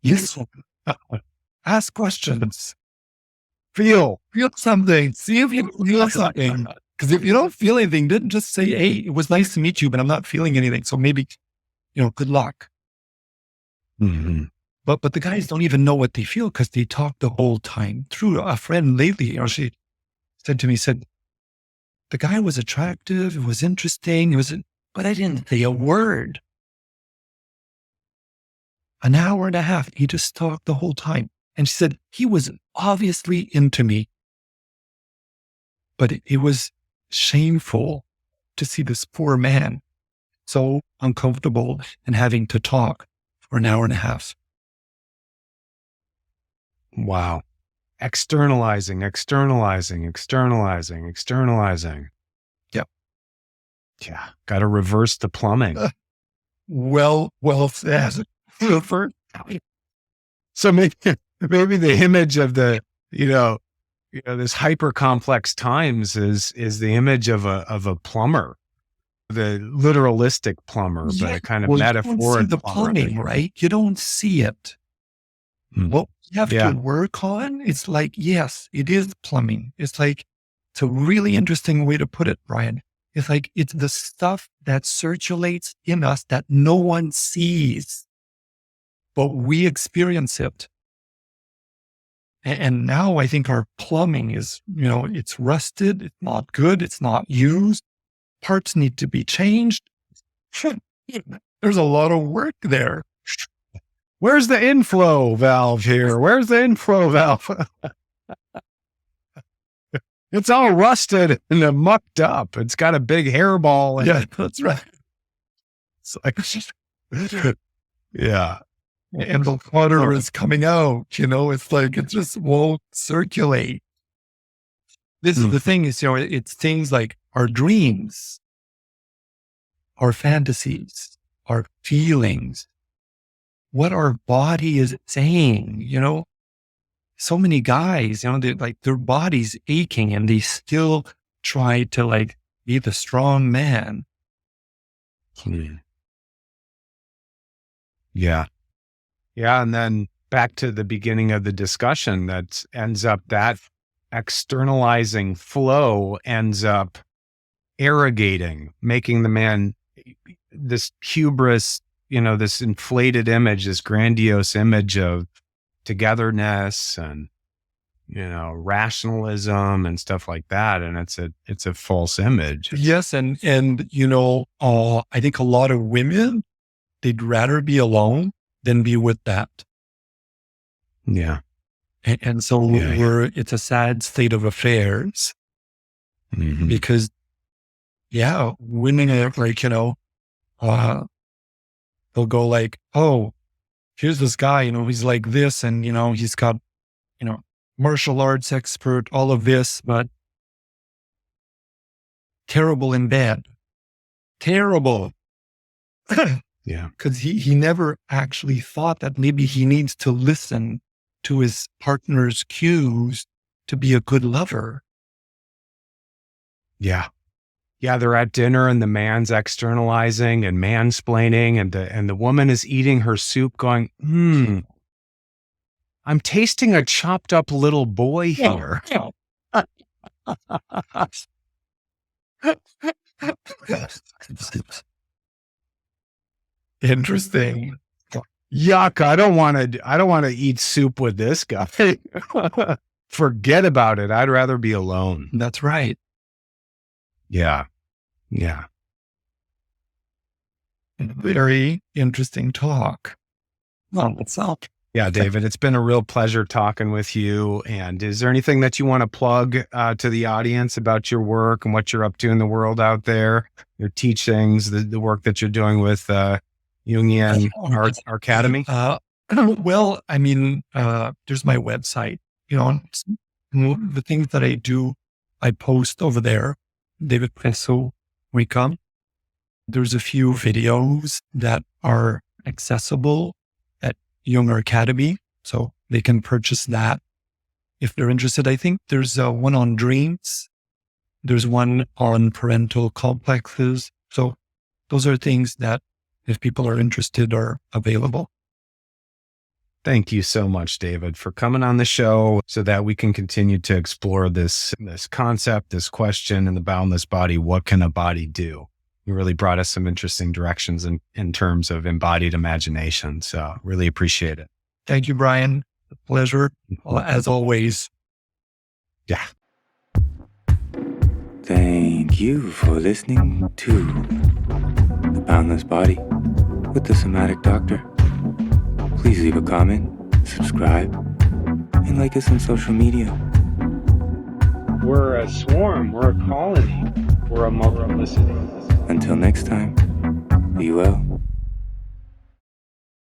Listen. Ask questions. Feel something. See if you feel something. Because if you don't feel anything, then just say, hey, it was nice to meet you, but I'm not feeling anything. So maybe, good luck. Mm-hmm. But the guys don't even know what they feel because they talk the whole time through. A friend lately, she said to me, the guy was attractive. It was interesting. But I didn't say a word. An hour and a half. He just talked the whole time. And she said, he was obviously into me, but it was shameful to see this poor man so uncomfortable and having to talk for an hour and a half. Wow. Externalizing. Yep. Yeah. Got to reverse the plumbing. Well said. So maybe the image of the, this hyper complex times is the image of a plumber, the literalistic plumber, but a kind of metaphoric. You don't see the plumbing, right? You don't see it. What you have to work on, it's like, yes, it is plumbing. It's like, it's a really interesting way to put it, Brian. It's like, it's the stuff that circulates in us that no one sees, but we experience it. And now I think our plumbing is, it's rusted. It's not good. It's not used. Parts need to be changed. There's a lot of work there. Where's the inflow valve here? Where's the inflow valve? It's all rusted and mucked up. It's got a big hairball. Yeah, that's right. It's like, yeah. And the water is coming out, it's like, it just won't circulate. This is the thing is, it's things like our dreams, our fantasies, our feelings, what our body is saying, so many guys, their body's aching and they still try to be the strong man. Yeah. Yeah. And then back to the beginning of the discussion, that ends up that externalizing flow ends up arrogating, making the man this hubris, this inflated image, this grandiose image of togetherness and, rationalism and stuff like that. And it's a false image. Yes. And I think a lot of women, they'd rather be alone than be with that. Yeah. And so it's a sad state of affairs because, women are they'll go like, oh, here's this guy, he's like this and, he's got, martial arts expert, all of this, but terrible in bed. Terrible. Yeah. Because he never actually thought that maybe he needs to listen to his partner's cues to be a good lover. Yeah. Yeah, they're at dinner and the man's externalizing and mansplaining, and the woman is eating her soup going, I'm tasting a chopped up little boy here. Interesting. Yuck, I don't want to eat soup with this guy. Forget about it. I'd rather be alone. That's right. Yeah. Yeah. Very interesting talk. Well, what's up? Yeah, David, it's been a real pleasure talking with you. And is there anything that you want to plug to the audience about your work and what you're up to in the world out there, your teachings, the work that you're doing with Jungian Art Academy? Well, I mean, there's my website. The things that I do, I post over there. David Pressault, Reconnecting. There's a few videos that are accessible at Jung Academy, so they can purchase that if they're interested. I think there's one on dreams. There's one on parental complexes. So those are things that, if people are interested, are available. Thank you so much, David, for coming on the show so that we can continue to explore this concept, this question in the boundless body. What can a body do? You really brought us some interesting directions in terms of embodied imagination. So really appreciate it. Thank you, Brian. A pleasure, as always. Yeah. Thank you for listening to The Boundless Body with the Somatic Doctor. Please leave a comment, subscribe, and like us on social media. We're a swarm. We're a colony. We're a multiplicity. Until next time, be well.